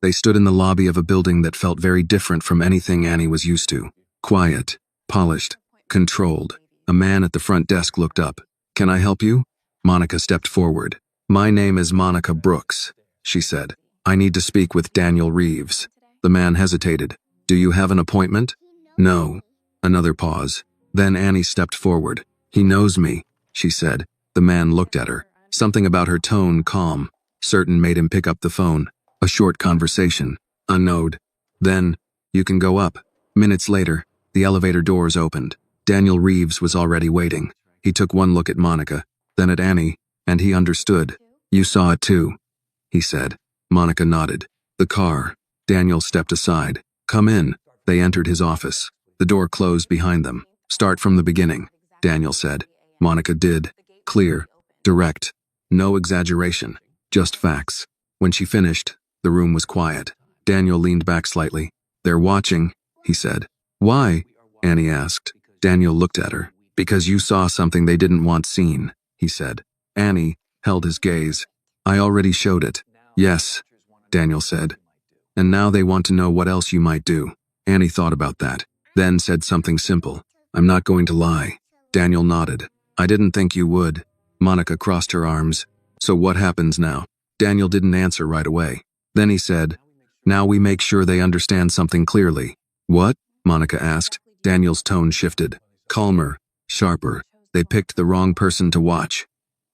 they stood in the lobby of a building that felt very different from anything Annie was used to. Quiet, polished, controlled. A man at the front desk looked up. Can I help you? Monica stepped forward. My name is Monica Brooks, she said. I need to speak with Daniel Reeves. The man hesitated. Do you have an appointment? No. Another pause. Then Annie stepped forward. He knows me, she said. The man looked at her. Something about her tone calm, certain made him pick up the phone. A short conversation. A nod. Then, you can go up. Minutes later, the elevator doors opened. Daniel Reeves was already waiting. He took one look at Monica, then at Annie, and he understood. You saw it too, he said. Monica nodded. The car. Daniel stepped aside. Come in. They entered his office. The door closed behind them. Start from the beginning, Daniel said. Monica did. Clear. Direct. No exaggeration. Just facts. When she finished, the room was quiet. Daniel leaned back slightly. They're watching, he said. Why? Annie asked. Daniel looked at her. Because you saw something they didn't want seen, he said. Annie held his gaze. I already showed it. Yes, Daniel said. And now they want to know what else you might do. Annie thought about that, then said something simple. I'm not going to lie. Daniel nodded. I didn't think you would. Monica crossed her arms. So what happens now? Daniel didn't answer right away. Then he said, now we make sure they understand something clearly. What? Monica asked. Daniel's tone shifted. Calmer, sharper. They picked the wrong person to watch,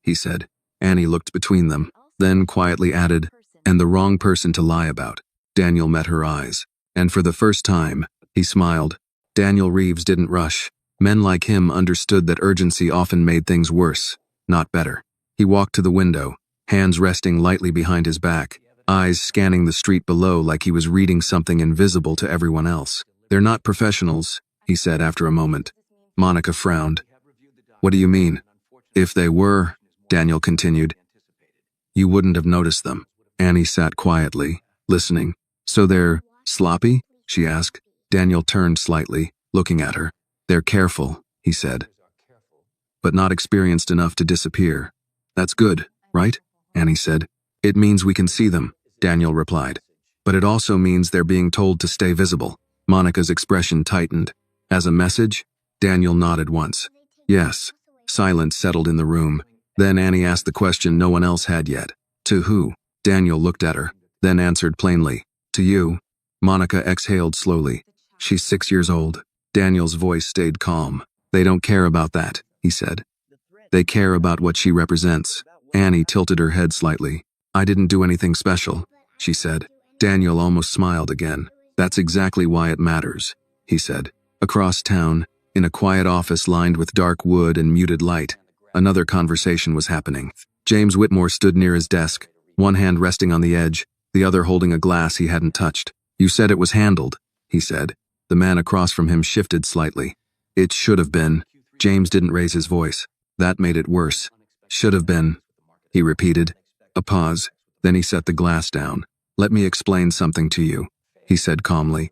he said. Annie looked between them, then quietly added, and the wrong person to lie about. Daniel met her eyes, and for the first time, he smiled. Daniel Reeves didn't rush. Men like him understood that urgency often made things worse, not better. He walked to the window, hands resting lightly behind his back, eyes scanning the street below like he was reading something invisible to everyone else. They're not professionals, he said after a moment. Monica frowned. What do you mean? If they were, Daniel continued, you wouldn't have noticed them. Annie sat quietly, listening. So they're sloppy? She asked. Daniel turned slightly, looking at her. They're careful, he said, but not experienced enough to disappear. That's good, right? Annie said. It means we can see them, Daniel replied. But it also means they're being told to stay visible. Monica's expression tightened. As a message? Daniel nodded once. Yes. Silence settled in the room. Then Annie asked the question no one else had yet. To who? Daniel looked at her, then answered plainly. To you. Monica exhaled slowly. She's 6 years old. Daniel's voice stayed calm. They don't care about that, he said. They care about what she represents. Annie tilted her head slightly. I didn't do anything special, she said. Daniel almost smiled again. That's exactly why it matters, he said. Across town, in a quiet office lined with dark wood and muted light, another conversation was happening. James Whitmore stood near his desk, one hand resting on the edge, the other holding a glass he hadn't touched. You said it was handled, he said. The man across from him shifted slightly. It should have been. James didn't raise his voice. That made it worse. Should have been. he repeated. A pause. Then he set the glass down. Let me explain something to you, he said calmly.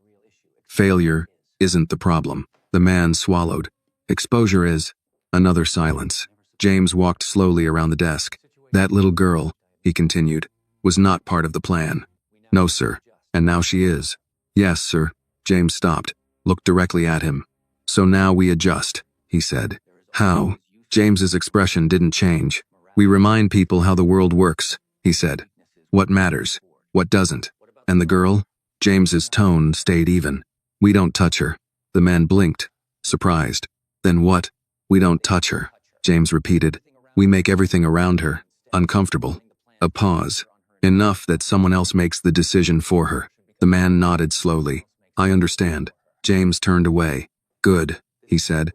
Failure isn't the problem. The man swallowed. Exposure is. Another silence. James walked slowly around the desk. That little girl, he continued, was not part of the plan. No, sir. And now she is. Yes, sir. James stopped, looked directly at him. So now we adjust, he said. How? James's expression didn't change. We remind people how the world works, he said. What matters, what doesn't. And the girl? James's tone stayed even. We don't touch her. The man blinked, surprised. Then what? We don't touch her, James repeated. We make everything around her uncomfortable. A pause. Enough that someone else makes the decision for her. The man nodded slowly. I understand. James turned away. Good, he said.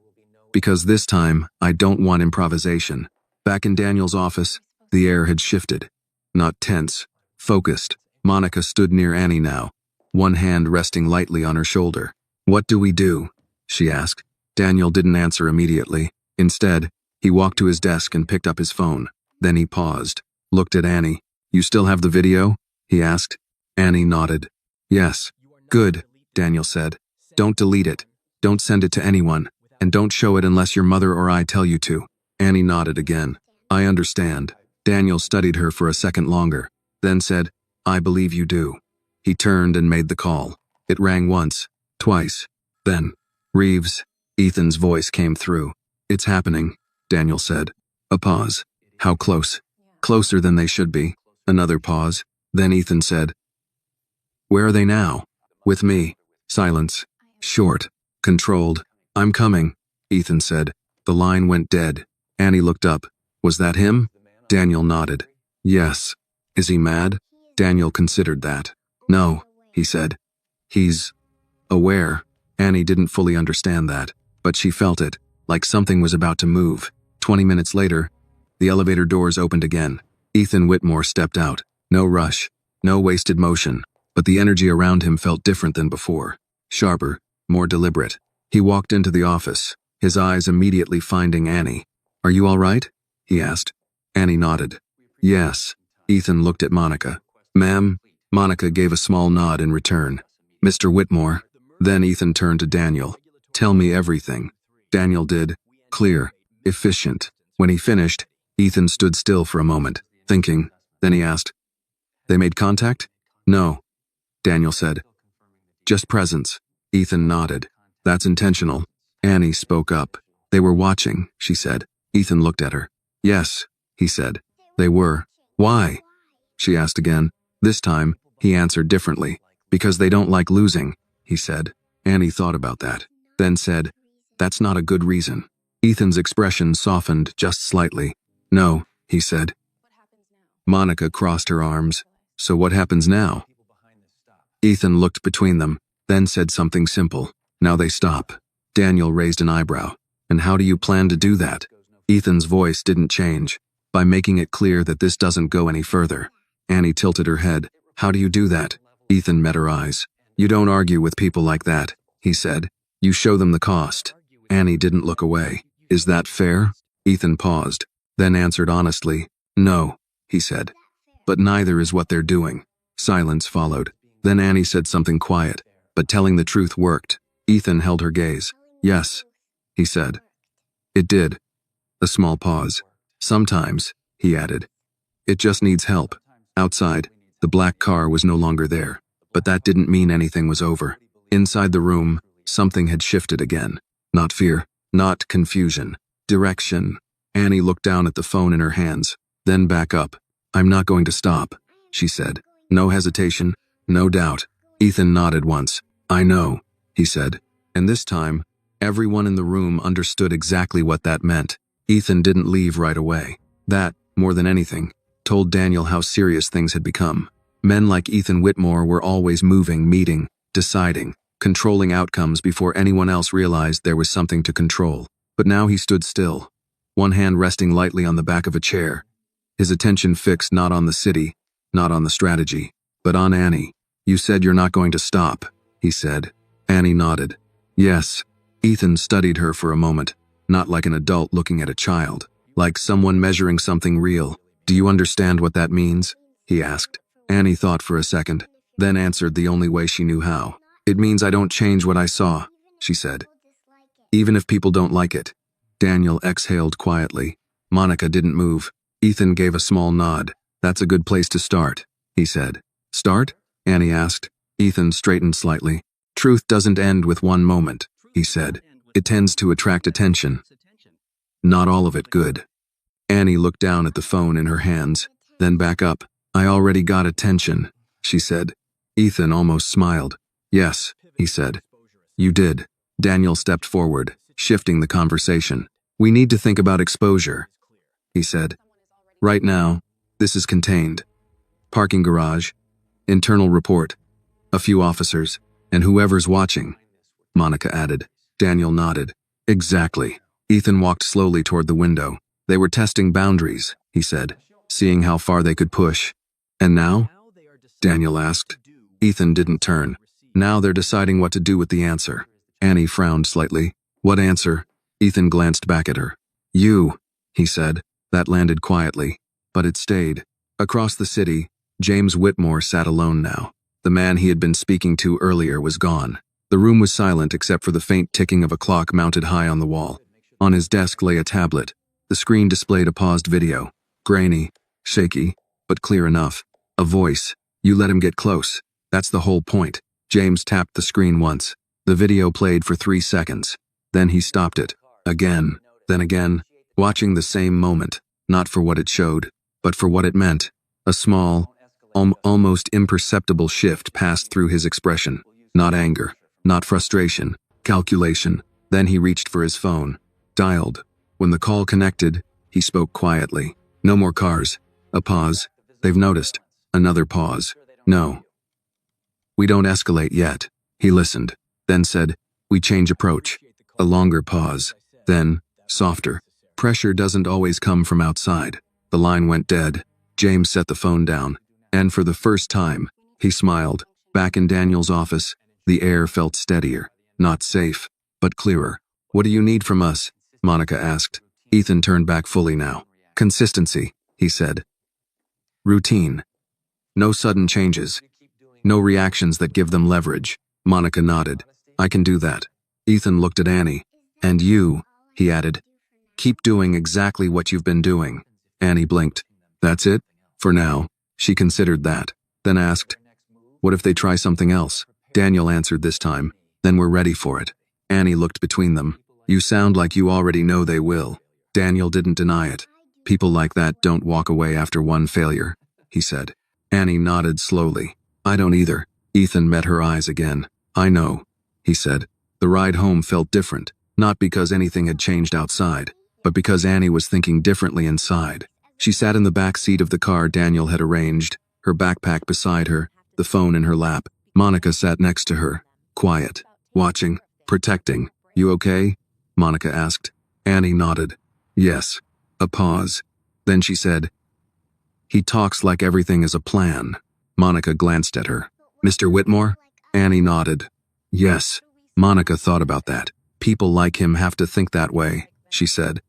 Because this time, I don't want improvisation. Back in Daniel's office, the air had shifted. Not tense, focused. Monica stood near Annie now, one hand resting lightly on her shoulder. What do we do? She asked. Daniel didn't answer immediately. Instead, he walked to his desk and picked up his phone. Then he paused, looked at Annie. You still have the video? He asked. Annie nodded. Yes. Good, Daniel said. Don't delete it. Don't send it to anyone. And don't show it unless your mother or I tell you to. Annie nodded again. I understand. Daniel studied her for a second longer, then said, I believe you do. He turned and made the call. It rang once, twice. Then, Reeves, Ethan's voice came through. It's happening, Daniel said. A pause. How close? Closer than they should be. Another pause. Then Ethan said, Where are they now? With me. Silence. Short. Controlled. I'm coming, Ethan said. The line went dead. Annie looked up. Was that him? Daniel nodded. Yes. Is he mad? Daniel considered that. No, he said. He's aware. Annie didn't fully understand that, but she felt it, like something was about to move. 20 minutes later, the elevator doors opened again. Ethan Whitmore stepped out. No rush, no wasted motion, but the energy around him felt different than before. Sharper, more deliberate. He walked into the office, his eyes immediately finding Annie. Are you all right? He asked. Annie nodded. Yes. Ethan looked at Monica. Ma'am? Monica gave a small nod in return. Mr. Whitmore. Then Ethan turned to Daniel. Tell me everything. Daniel did. Clear. Efficient. When he finished, Ethan stood still for a moment, thinking. Then he asked, They made contact? No. Daniel said. Just presence. Ethan nodded. That's intentional. Annie spoke up. They were watching, she said. Ethan looked at her. Yes, he said. They were. Why? She asked again. This time, he answered differently. Because they don't like losing, he said. Annie thought about that, then said, That's not a good reason. Ethan's expression softened just slightly. No, he said. Monica crossed her arms. So what happens now? Ethan looked between them, then said something simple. Now they stop. Daniel raised an eyebrow. And how do you plan to do that? Ethan's voice didn't change. By making it clear that this doesn't go any further. Annie tilted her head. How do you do that? Ethan met her eyes. You don't argue with people like that, he said. You show them the cost. Annie didn't look away. Is that fair? Ethan paused, then answered honestly. No, he said. But neither is what they're doing. Silence followed. Then Annie said something quiet, but telling the truth worked. Ethan held her gaze. Yes, he said. It did. A small pause. Sometimes, he added. It just needs help. Outside, the black car was no longer there, but that didn't mean anything was over. Inside the room, something had shifted again. Not fear, not confusion. Direction. Annie looked down at the phone in her hands, then back up. I'm not going to stop, she said. No hesitation, no doubt. Ethan nodded once. I know, he said. And this time, everyone in the room understood exactly what that meant. Ethan didn't leave right away. That, more than anything, told Daniel how serious things had become. Men like Ethan Whitmore were always moving, meeting, deciding, controlling outcomes before anyone else realized there was something to control. But now he stood still, one hand resting lightly on the back of a chair, his attention fixed not on the city, not on the strategy, but on Annie. You said you're not going to stop, he said. Annie nodded. Yes. Ethan studied her for a moment, not like an adult looking at a child, like someone measuring something real. Do you understand what that means? He asked. Annie thought for a second, then answered the only way she knew how. It means I don't change what I saw, she said. Even if people don't like it. Daniel exhaled quietly. Monica didn't move. Ethan gave a small nod. That's a good place to start, he said. Start? Annie asked. Ethan straightened slightly. Truth doesn't end with one moment, he said. It tends to attract attention. Not all of it good. Annie looked down at the phone in her hands, then back up. I already got attention, she said. Ethan almost smiled. Yes, he said. You did. Daniel stepped forward, shifting the conversation. We need to think about exposure, he said. Right now, this is contained. Parking garage, internal report, a few officers, and whoever's watching, Monica added. Daniel nodded. Exactly. Ethan walked slowly toward the window. They were testing boundaries, he said, seeing how far they could push. And now? Daniel asked. Ethan didn't turn. Now they're deciding what to do with the answer. Annie frowned slightly. What answer? Ethan glanced back at her. You, he said. That landed quietly, but it stayed. Across the city, James Whitmore sat alone now. The man he had been speaking to earlier was gone. The room was silent except for the faint ticking of a clock mounted high on the wall. On his desk lay a tablet. The screen displayed a paused video. Grainy, shaky, but clear enough. A voice. You let him get close. That's the whole point. James tapped the screen once. The video played for 3 seconds. Then he stopped it. Again, then again, watching the same moment, not for what it showed, but for what it meant. A small, almost imperceptible shift passed through his expression. Not anger, not frustration, calculation. Then he reached for his phone. Dialed. When the call connected, he spoke quietly. No more cars. A pause. They've noticed. Another pause. No. We don't escalate yet. He listened, then said, we change approach. A longer pause. Then, softer. Pressure doesn't always come from outside. The line went dead. James set the phone down. And for the first time, he smiled. Back in Daniel's office, the air felt steadier. Not safe, but clearer. What do you need from us? Monica asked. Ethan turned back fully now. Consistency, he said. Routine. No sudden changes. No reactions that give them leverage. Monica nodded. I can do that. Ethan looked at Annie. And you, he added. Keep doing exactly what you've been doing. Annie blinked. That's it? For now. She considered that, then asked, what if they try something else? Daniel answered this time. Then we're ready for it. Annie looked between them. You sound like you already know they will. Daniel didn't deny it. People like that don't walk away after one failure, he said. Annie nodded slowly. I don't either. Ethan met her eyes again. I know, he said. The ride home felt different, not because anything had changed outside, but because Annie was thinking differently inside. She sat in the back seat of the car Daniel had arranged, her backpack beside her, the phone in her lap. Monica sat next to her, quiet, watching, protecting. You okay? Monica asked. Annie nodded. Yes. A pause. Then she said, he talks like everything is a plan. Monica glanced at her. Mr. Whitmore? Annie nodded. Yes. Monica thought about that. People like him have to think that way, she said.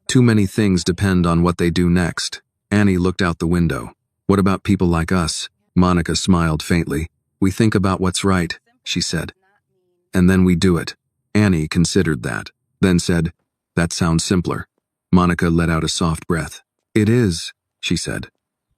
Too many things depend on what they do next. Annie looked out the window. What about people like us? Monica smiled faintly. We think about what's right, she said. And then we do it. Annie considered that, then said, that sounds simpler. Monica let out a soft breath. It is, she said.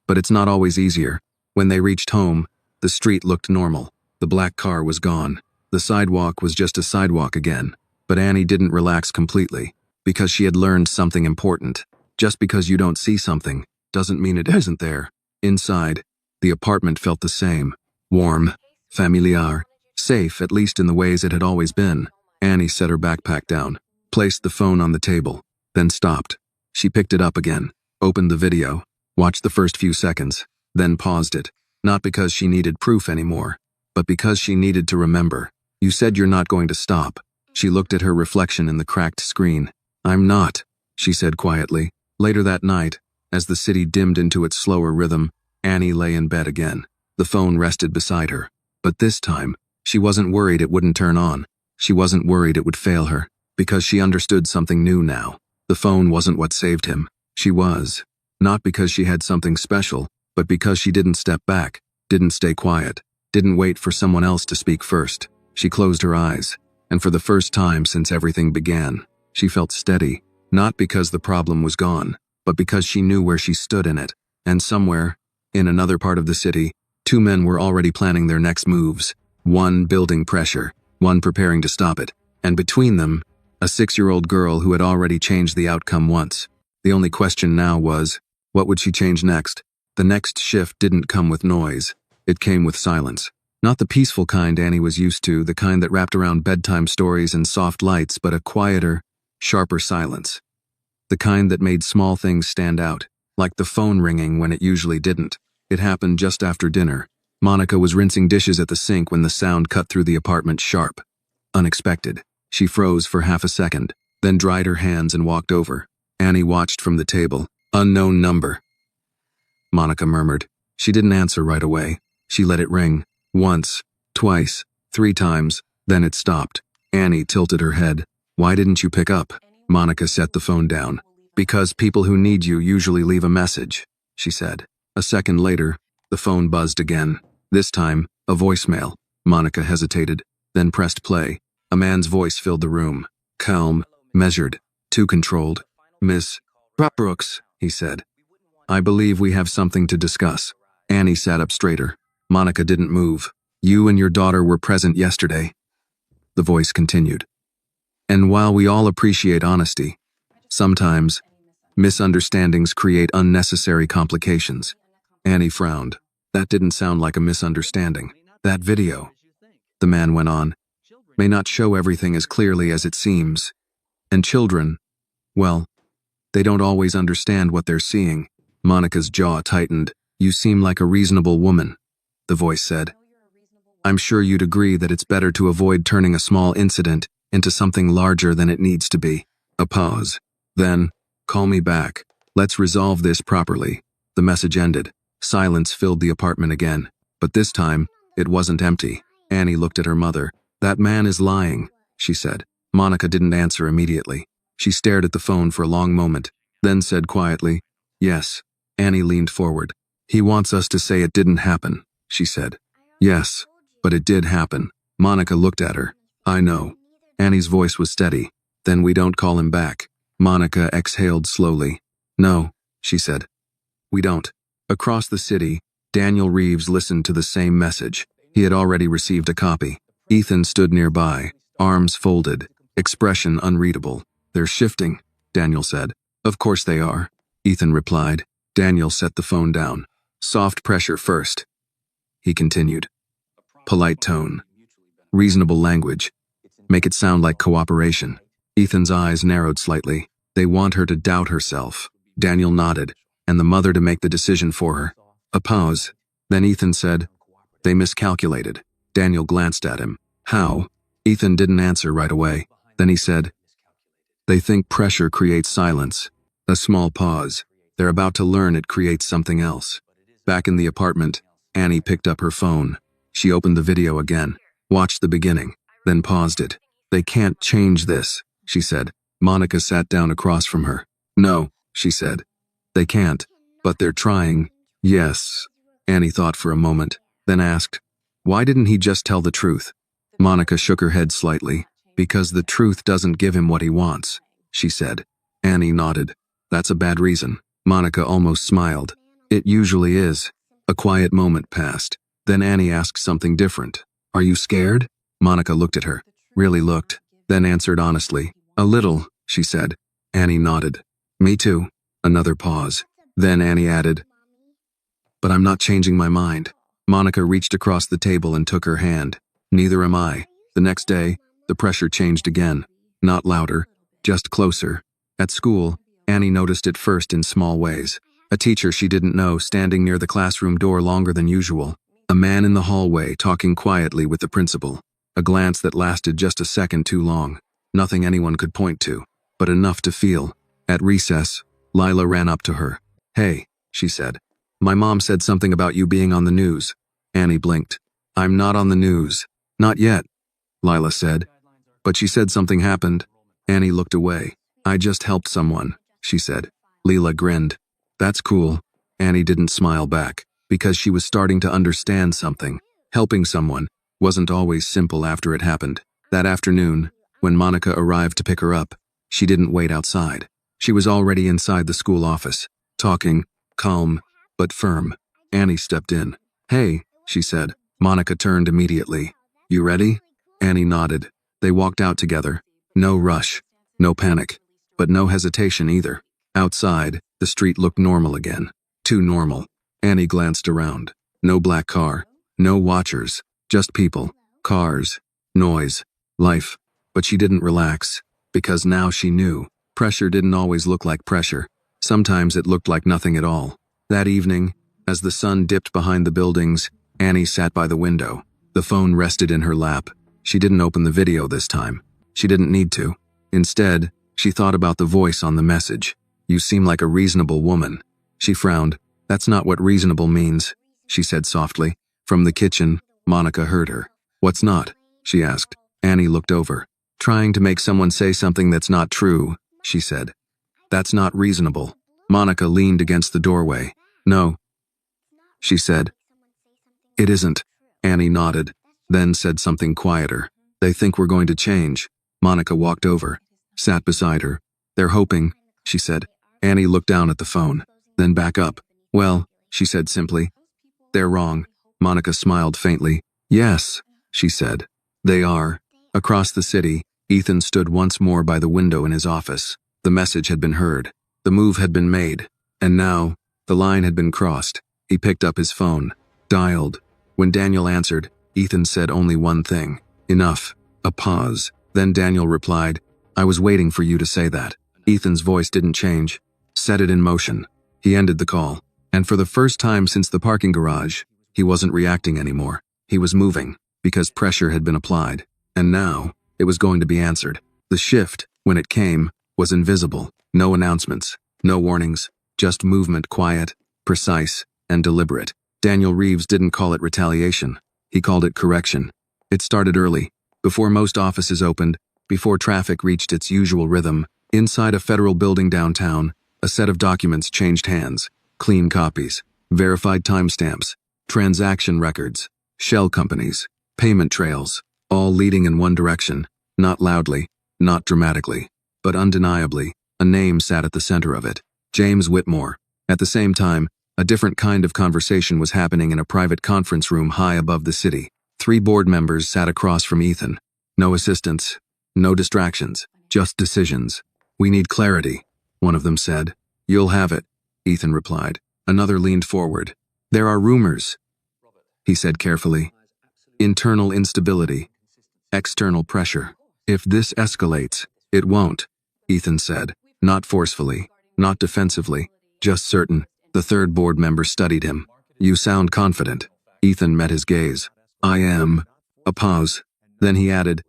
But it's not always easier. When they reached home, the street looked normal. The black car was gone. The sidewalk was just a sidewalk again. But Annie didn't relax completely, because she had learned something important. Just because you don't see something doesn't mean it isn't there. Inside, the apartment felt the same. Warm, familiar, safe at least in the ways it had always been. Annie set her backpack down, placed the phone on the table, then stopped. She picked it up again, opened the video, watched the first few seconds, then paused it. Not because she needed proof anymore, but because she needed to remember. You said you're not going to stop. She looked at her reflection in the cracked screen. I'm not, she said quietly. Later that night, as the city dimmed into its slower rhythm, Annie lay in bed again. The phone rested beside her. But this time, she wasn't worried it wouldn't turn on. She wasn't worried it would fail her, because she understood something new now. The phone wasn't what saved him. She was. Not because she had something special, but because she didn't step back, didn't stay quiet, didn't wait for someone else to speak first. She closed her eyes, and for the first time since everything began, she felt steady, not because the problem was gone, but because she knew where she stood in it. And somewhere, in another part of the city, two men were already planning their next moves, one building pressure, one preparing to stop it, and between them, a 6-year-old girl who had already changed the outcome once. The only question now was, what would she change next? The next shift didn't come with noise. It came with silence. Not the peaceful kind Annie was used to, the kind that wrapped around bedtime stories and soft lights, but a quieter, sharper silence. The kind that made small things stand out, like the phone ringing when it usually didn't. It happened just after dinner. Monica was rinsing dishes at the sink when the sound cut through the apartment sharp. Unexpected. She froze for half a second, then dried her hands and walked over. Annie watched from the table. Unknown number, Monica murmured. She didn't answer right away. She let it ring. Once, twice, 3 times, then it stopped. Annie tilted her head. Why didn't you pick up? Monica set the phone down. Because people who need you usually leave a message, she said. A second later, the phone buzzed again. This time, a voicemail. Monica hesitated, then pressed play. A man's voice filled the room. Calm, measured, too controlled. Miss Brooks, he said. I believe we have something to discuss. Annie sat up straighter. Monica didn't move. You and your daughter were present yesterday. The voice continued. And while we all appreciate honesty, sometimes misunderstandings create unnecessary complications. Annie frowned. That didn't sound like a misunderstanding. That video, the man went on, may not show everything as clearly as it seems. And children, well, they don't always understand what they're seeing. Monica's jaw tightened. You seem like a reasonable woman, the voice said. I'm sure you'd agree that it's better to avoid turning a small incident into something larger than it needs to be. A pause. Then, call me back. Let's resolve this properly. The message ended. Silence filled the apartment again, but this time, it wasn't empty. Annie looked at her mother. That man is lying, she said. Monica didn't answer immediately. She stared at the phone for a long moment, then said quietly, yes. Annie leaned forward. He wants us to say it didn't happen, she said. Yes, but it did happen. Monica looked at her. I know. Annie's voice was steady. Then we don't call him back. Monica exhaled slowly. No, she said. We don't. Across the city, Daniel Reeves listened to the same message. He had already received a copy. Ethan stood nearby, arms folded, expression unreadable. They're shifting, Daniel said. Of course they are, Ethan replied. Daniel set the phone down. Soft pressure first, he continued. Polite tone. Reasonable language. Make it sound like cooperation. Ethan's eyes narrowed slightly. They want her to doubt herself. Daniel nodded, and the mother to make the decision for her. A pause. Then Ethan said, they miscalculated. Daniel glanced at him. How? Ethan didn't answer right away. Then he said, they think pressure creates silence. A small pause. They're about to learn it creates something else. Back in the apartment, Annie picked up her phone. She opened the video again, watched the beginning, then paused it. They can't change this, she said. Monica sat down across from her. No, she said. They can't, but they're trying. Yes. Annie thought for a moment, then asked, why didn't he just tell the truth? Monica shook her head slightly. Because the truth doesn't give him what he wants, she said. Annie nodded. That's a bad reason. Monica almost smiled. It usually is. A quiet moment passed. Then Annie asked something different. Are you scared? Monica looked at her. Really looked. Then answered honestly. A little, she said. Annie nodded. Me too. Another pause. Then Annie added, but I'm not changing my mind. Monica reached across the table and took her hand. Neither am I. The next day, the pressure changed again. Not louder, just closer. At school, Annie noticed it first in small ways. A teacher she didn't know standing near the classroom door longer than usual. A man in the hallway talking quietly with the principal. A glance that lasted just a second too long. Nothing anyone could point to, but enough to feel. At recess, Lila ran up to her. Hey, she said. My mom said something about you being on the news. Annie blinked. I'm not on the news. Not yet, Lila said. But she said something happened. Annie looked away. I just helped someone, she said. Leela grinned. That's cool. Annie didn't smile back, because she was starting to understand something. Helping someone wasn't always simple after it happened. That afternoon, when Monica arrived to pick her up, she didn't wait outside. She was already inside the school office, talking, calm, but firm. Annie stepped in. "Hey," she said. Monica turned immediately. "You ready?" Annie nodded. They walked out together. No rush, no panic, but no hesitation either. Outside, the street looked normal again. Too normal. Annie glanced around. No black car, no watchers, just people, cars, noise, life. But she didn't relax, because now she knew. Pressure didn't always look like pressure. Sometimes it looked like nothing at all. That evening, as the sun dipped behind the buildings, Annie sat by the window. The phone rested in her lap. She didn't open the video this time. She didn't need to. Instead, she thought about the voice on the message. "You seem like a reasonable woman." She frowned. "That's not what reasonable means," she said softly. From the kitchen, Monica heard her. "What's not?" she asked. Annie looked over. "Trying to make someone say something that's not true," she said. "That's not reasonable." Monica leaned against the doorway. "No," she said. "It isn't." Annie nodded, then said something quieter. "They think we're going to change." Monica walked over, sat beside her. "They're hoping," she said. Annie looked down at the phone, then back up. "Well," she said simply. "They're wrong." Monica smiled faintly. "Yes," she said. "They are." Across the city, Ethan stood once more by the window in his office. The message had been heard. The move had been made. And now, the line had been crossed. He picked up his phone. Dialed. When Daniel answered, Ethan said only one thing. "Enough." A pause. Then Daniel replied, "I was waiting for you to say that." Ethan's voice didn't change. Set it in motion. He ended the call. And for the first time since the parking garage, he wasn't reacting anymore. He was moving, because pressure had been applied. And now, it was going to be answered. The shift, when it came, was invisible. No announcements, no warnings, just movement, quiet, precise, and deliberate. Daniel Reeves didn't call it retaliation. He called it correction. It started early, before most offices opened, before traffic reached its usual rhythm. Inside a federal building downtown, a set of documents changed hands. Clean copies, verified timestamps, transaction records, shell companies, payment trails, all leading in one direction. Not loudly, not dramatically, but undeniably, a name sat at the center of it. James Whitmore. At the same time, a different kind of conversation was happening in a private conference room high above the city. 3 board members sat across from Ethan. No assistants, no distractions, just decisions. "We need clarity," one of them said. "You'll have it," Ethan replied. Another leaned forward. "There are rumors," he said carefully. "Internal instability, external pressure. If this escalates, it won't," Ethan said. Not forcefully, not defensively, just certain. The 3rd board member studied him. "You sound confident." Ethan met his gaze. "I am." A pause. Then he added,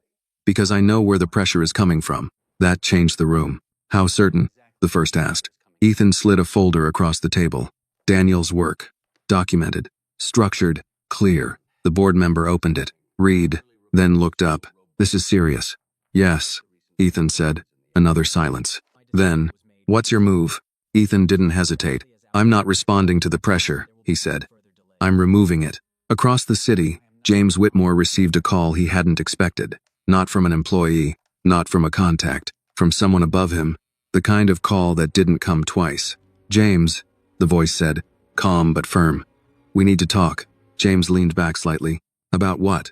"Because I know where the pressure is coming from." That changed the room. "How certain?" the first asked. Ethan slid a folder across the table. Daniel's work. Documented. Structured. Clear. The board member opened it. "Read." Then looked up. "This is serious." "Yes," Ethan said. Another silence. Then, "What's your move?" Ethan didn't hesitate. "I'm not responding to the pressure," he said. "I'm removing it." Across the city, James Whitmore received a call he hadn't expected. Not from an employee, not from a contact, from someone above him. The kind of call that didn't come twice. "James," the voice said, calm but firm. "We need to talk." James leaned back slightly. "About what?"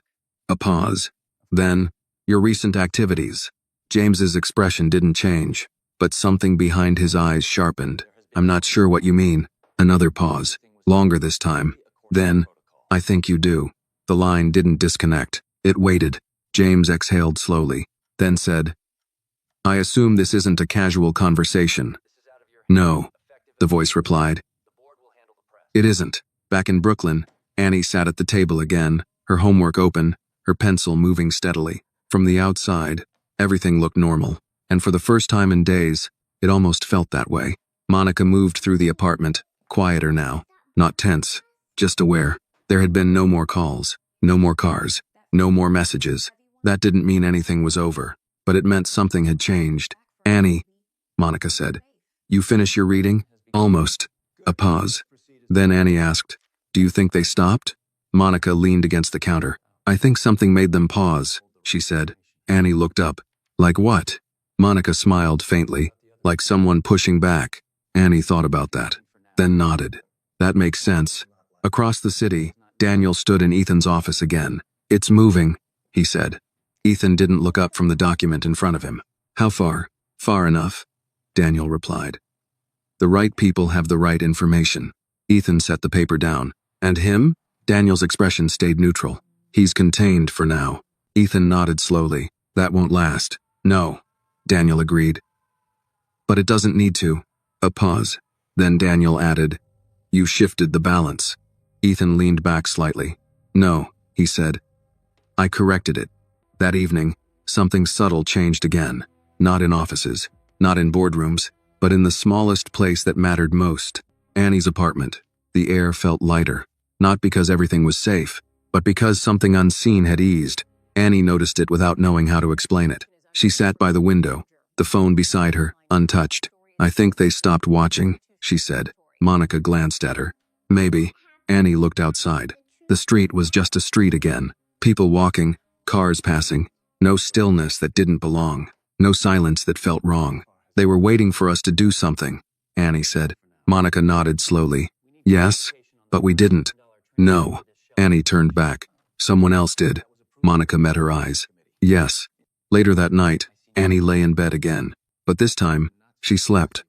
A pause. Then, "Your recent activities." James's expression didn't change, but something behind his eyes sharpened. "I'm not sure what you mean." Another pause. Longer this time. Then, "I think you do." The line didn't disconnect. It waited. James exhaled slowly, then said, "I assume this isn't a casual conversation." "No," the voice replied. "It isn't." Back in Brooklyn, Annie sat at the table again, her homework open, her pencil moving steadily. From the outside, everything looked normal, and for the first time in days, it almost felt that way. Monica moved through the apartment, quieter now, not tense, just aware. There had been no more calls, no more cars, no more messages. That didn't mean anything was over, but it meant something had changed. "Annie," Monica said. "You finish your reading?" "Almost," A pause. Then Annie asked, "Do you think they stopped?" Monica leaned against the counter. "I think something made them pause," she said. Annie looked up. "Like what?" Monica smiled faintly, like someone pushing back. Annie thought about that, then nodded. "That makes sense." Across the city, Daniel stood in Ethan's office again. "It's moving," he said. Ethan didn't look up from the document in front of him. "How far?" "Far enough," Daniel replied. "The right people have the right information." Ethan set the paper down. "And him?" Daniel's expression stayed neutral. "He's contained for now." Ethan nodded slowly. "That won't last." "No," Daniel agreed. "But it doesn't need to." A pause. Then Daniel added, "You shifted the balance." Ethan leaned back slightly. "No," he said. "I corrected it." That evening, something subtle changed again. Not in offices, not in boardrooms, but in the smallest place that mattered most. Annie's apartment. The air felt lighter, not because everything was safe, but because something unseen had eased. Annie noticed it without knowing how to explain it. She sat by the window, the phone beside her, untouched. "I think they stopped watching," she said. Monica glanced at her. "Maybe." Annie looked outside. The street was just a street again. People walking, cars passing. No stillness that didn't belong. No silence that felt wrong. "They were waiting for us to do something," Annie said. Monica nodded slowly. "Yes, but we didn't." "No." Annie turned back. "Someone else did." Monica met her eyes. "Yes." Later that night, Annie lay in bed again. But this time, she slept.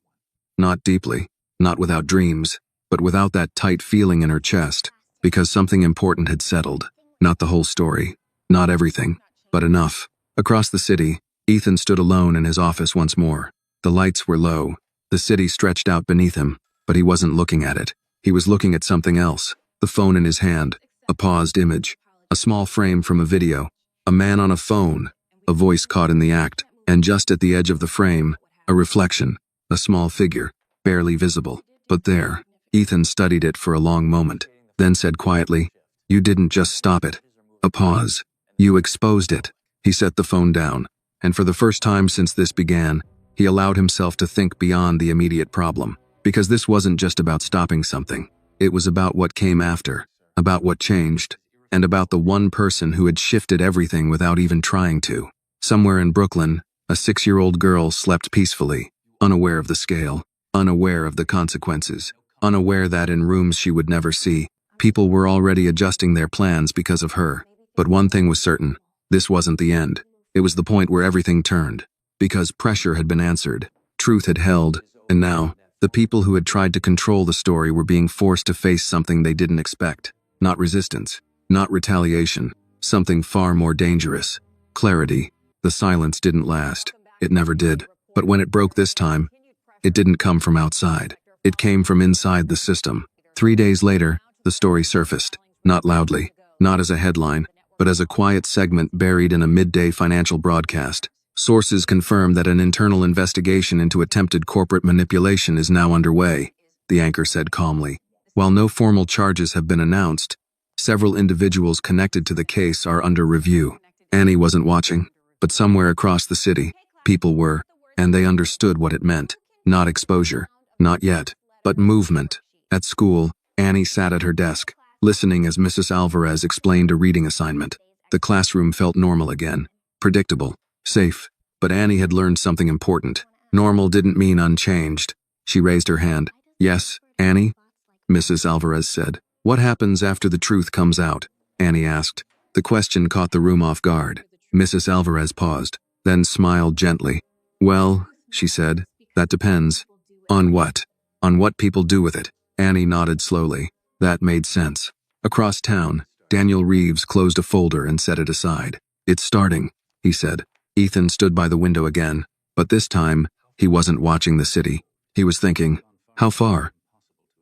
Not deeply, not without dreams, but without that tight feeling in her chest, because something important had settled. Not the whole story, not everything, but enough. Across the city, Ethan stood alone in his office once more. The lights were low. The city stretched out beneath him, but he wasn't looking at it. He was looking at something else. The phone in his hand, a paused image, a small frame from a video, a man on a phone, a voice caught in the act, and just at the edge of the frame, a reflection, a small figure, barely visible, but there. Ethan studied it for a long moment, then said quietly, "You didn't just stop it." A pause. "You exposed it." He set the phone down, and for the first time since this began, he allowed himself to think beyond the immediate problem, because this wasn't just about stopping something. It was about what came after, about what changed, and about the one person who had shifted everything without even trying to. Somewhere in Brooklyn, a 6-year-old girl slept peacefully, unaware of the scale, unaware of the consequences, unaware that in rooms she would never see, people were already adjusting their plans because of her. But one thing was certain, this wasn't the end. It was the point where everything turned. Because pressure had been answered, truth had held, and now, the people who had tried to control the story were being forced to face something they didn't expect. Not resistance, not retaliation, something far more dangerous. Clarity. The silence didn't last. It never did. But when it broke this time, it didn't come from outside. It came from inside the system. 3 days later, the story surfaced. Not loudly, not as a headline, but as a quiet segment buried in a midday financial broadcast. Sources confirm that an internal investigation into attempted corporate manipulation is now underway, the anchor said calmly. While no formal charges have been announced, several individuals connected to the case are under review. Annie wasn't watching, but somewhere across the city, people were, and they understood what it meant. Not exposure, not yet, but movement. At school, Annie sat at her desk, listening as Mrs. Alvarez explained a reading assignment. The classroom felt normal again, predictable, safe, but Annie had learned something important. Normal didn't mean unchanged. She raised her hand. "Yes, Annie?" Mrs. Alvarez said. "What happens after the truth comes out?" Annie asked. The question caught the room off guard. Mrs. Alvarez paused, then smiled gently. "Well," she said, "that depends." "On what?" "On what people do with it." Annie nodded slowly. That made sense. Across town, Daniel Reeves closed a folder and set it aside. "It's starting," he said. Ethan stood by the window again, but this time, he wasn't watching the city. He was thinking, "How far?"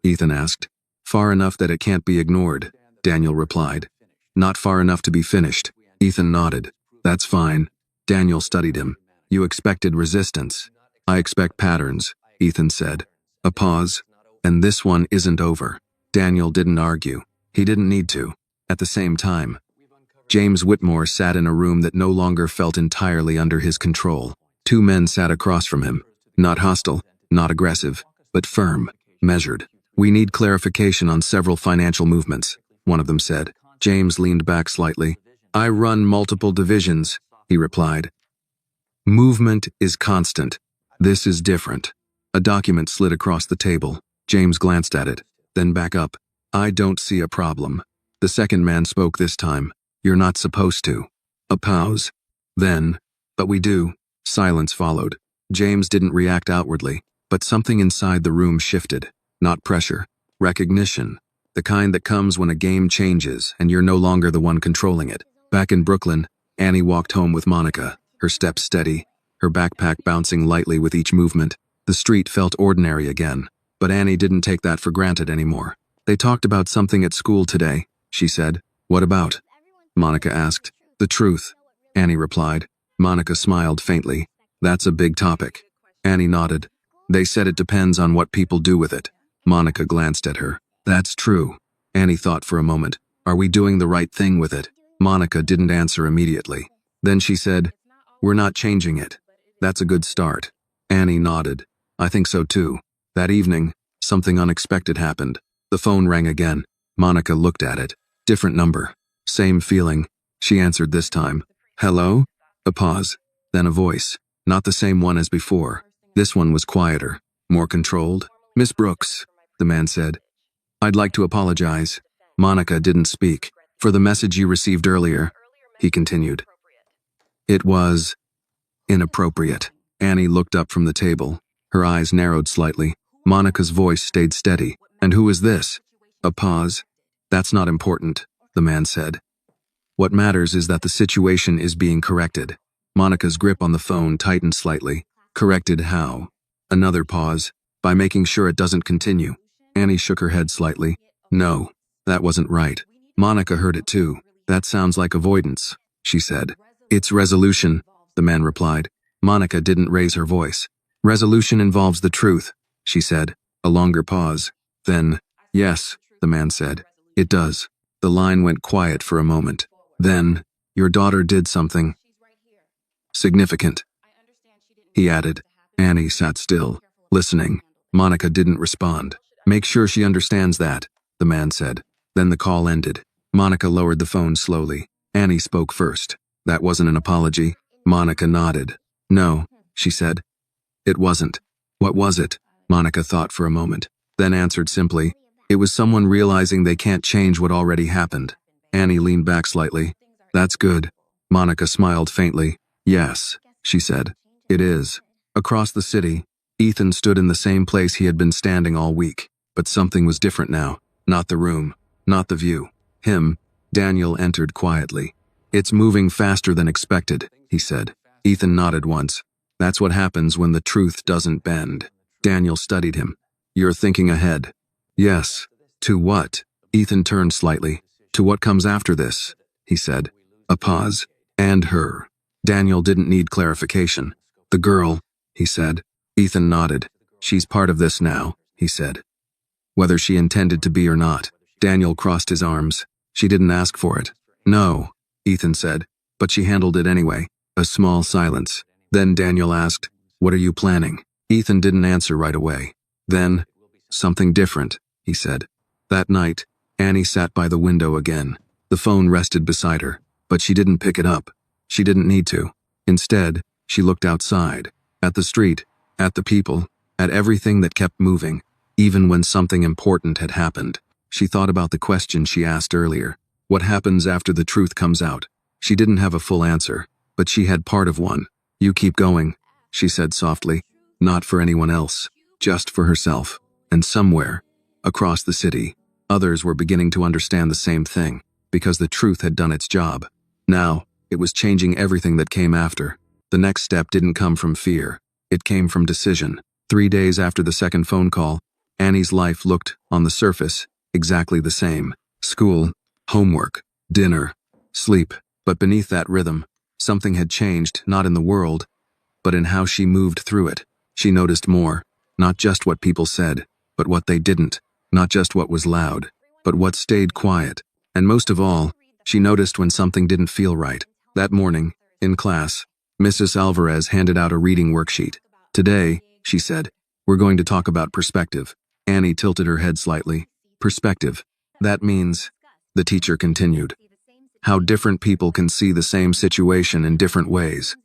Ethan asked. "Far enough that it can't be ignored," Daniel replied. "Not far enough to be finished." Ethan nodded. "That's fine." Daniel studied him. "You expected resistance." "I expect patterns," Ethan said. A pause. "And this one isn't over." Daniel didn't argue. He didn't need to. At the same time, James Whitmore sat in a room that no longer felt entirely under his control. 2 men sat across from him. Not hostile, not aggressive, but firm, measured. We need clarification on several financial movements, one of them said. James leaned back slightly. I run multiple divisions, he replied. Movement is constant. This is different. A document slid across the table. James glanced at it, then back up. I don't see a problem. The second man spoke this time. You're not supposed to. A pause. Then, but we do. Silence followed. James didn't react outwardly, but something inside the room shifted. Not pressure. Recognition. The kind that comes when a game changes and you're no longer the one controlling it. Back in Brooklyn, Annie walked home with Monica, her steps steady, her backpack bouncing lightly with each movement. The street felt ordinary again, but Annie didn't take that for granted anymore. They talked about something at school today, she said. What about? Monica asked. The truth, Annie replied. Monica smiled faintly. That's a big topic. Annie nodded. They said it depends on what people do with it. Monica glanced at her. That's true. Annie thought for a moment. Are we doing the right thing with it? Monica didn't answer immediately. Then she said, We're not changing it. That's a good start. Annie nodded. I think so too. That evening, something unexpected happened. The phone rang again. Monica looked at it. Different number. Same feeling. She answered this time. Hello? A pause. Then a voice. Not the same one as before. This one was quieter. More controlled. Miss Brooks, the man said. I'd like to apologize. Monica didn't speak. For the message you received earlier, he continued. It was inappropriate. Annie looked up from the table. Her eyes narrowed slightly. Monica's voice stayed steady. And who is this? A pause. That's not important, the man said. What matters is that the situation is being corrected. Monica's grip on the phone tightened slightly. Corrected how? Another pause. By making sure it doesn't continue. Annie shook her head slightly. No, that wasn't right. Monica heard it too. That sounds like avoidance, she said. It's resolution, the man replied. Monica didn't raise her voice. Resolution involves the truth, she said. A longer pause. Then, yes, the man said. It does. The line went quiet for a moment. Then, your daughter did something significant, he added. Annie sat still, listening. Monica didn't respond. Make sure she understands that, the man said. Then the call ended. Monica lowered the phone slowly. Annie spoke first. That wasn't an apology. Monica nodded. No, she said. It wasn't. What was it? Monica thought for a moment, then answered simply. It was someone realizing they can't change what already happened. Annie leaned back slightly. That's good. Monica smiled faintly. Yes, she said. It is. Across the city, Ethan stood in the same place he had been standing all week, but something was different now. Not the room, not the view. Him. Daniel entered quietly. It's moving faster than expected, he said. Ethan nodded once. That's what happens when the truth doesn't bend. Daniel studied him. You're thinking ahead. Yes. To what? Ethan turned slightly. To what comes after this, he said. A pause. And her. Daniel didn't need clarification. The girl, he said. Ethan nodded. She's part of this now, he said. Whether she intended to be or not. Daniel crossed his arms. She didn't ask for it. No, Ethan said, but she handled it anyway. A small silence. Then Daniel asked, What are you planning? Ethan didn't answer right away. Then, something different, he said. That night, Annie sat by the window again. The phone rested beside her, but she didn't pick it up. She didn't need to. Instead, she looked outside, at the street, at the people, at everything that kept moving, even when something important had happened. She thought about the question she asked earlier. What happens after the truth comes out? She didn't have a full answer, but she had part of one. You keep going, she said softly. Not for anyone else, just for herself. And somewhere, across the city, others were beginning to understand the same thing, because the truth had done its job. Now, it was changing everything that came after. The next step didn't come from fear. It came from decision. 3 days after the second phone call, Annie's life looked, on the surface, exactly the same. School, homework, dinner, sleep. But beneath that rhythm, something had changed, not in the world, but in how she moved through it. She noticed more, not just what people said, but what they didn't. Not just what was loud, but what stayed quiet. And most of all, she noticed when something didn't feel right. That morning, in class, Mrs. Alvarez handed out a reading worksheet. Today, she said, we're going to talk about perspective. Annie tilted her head slightly. Perspective. That means, the teacher continued, how different people can see the same situation in different ways.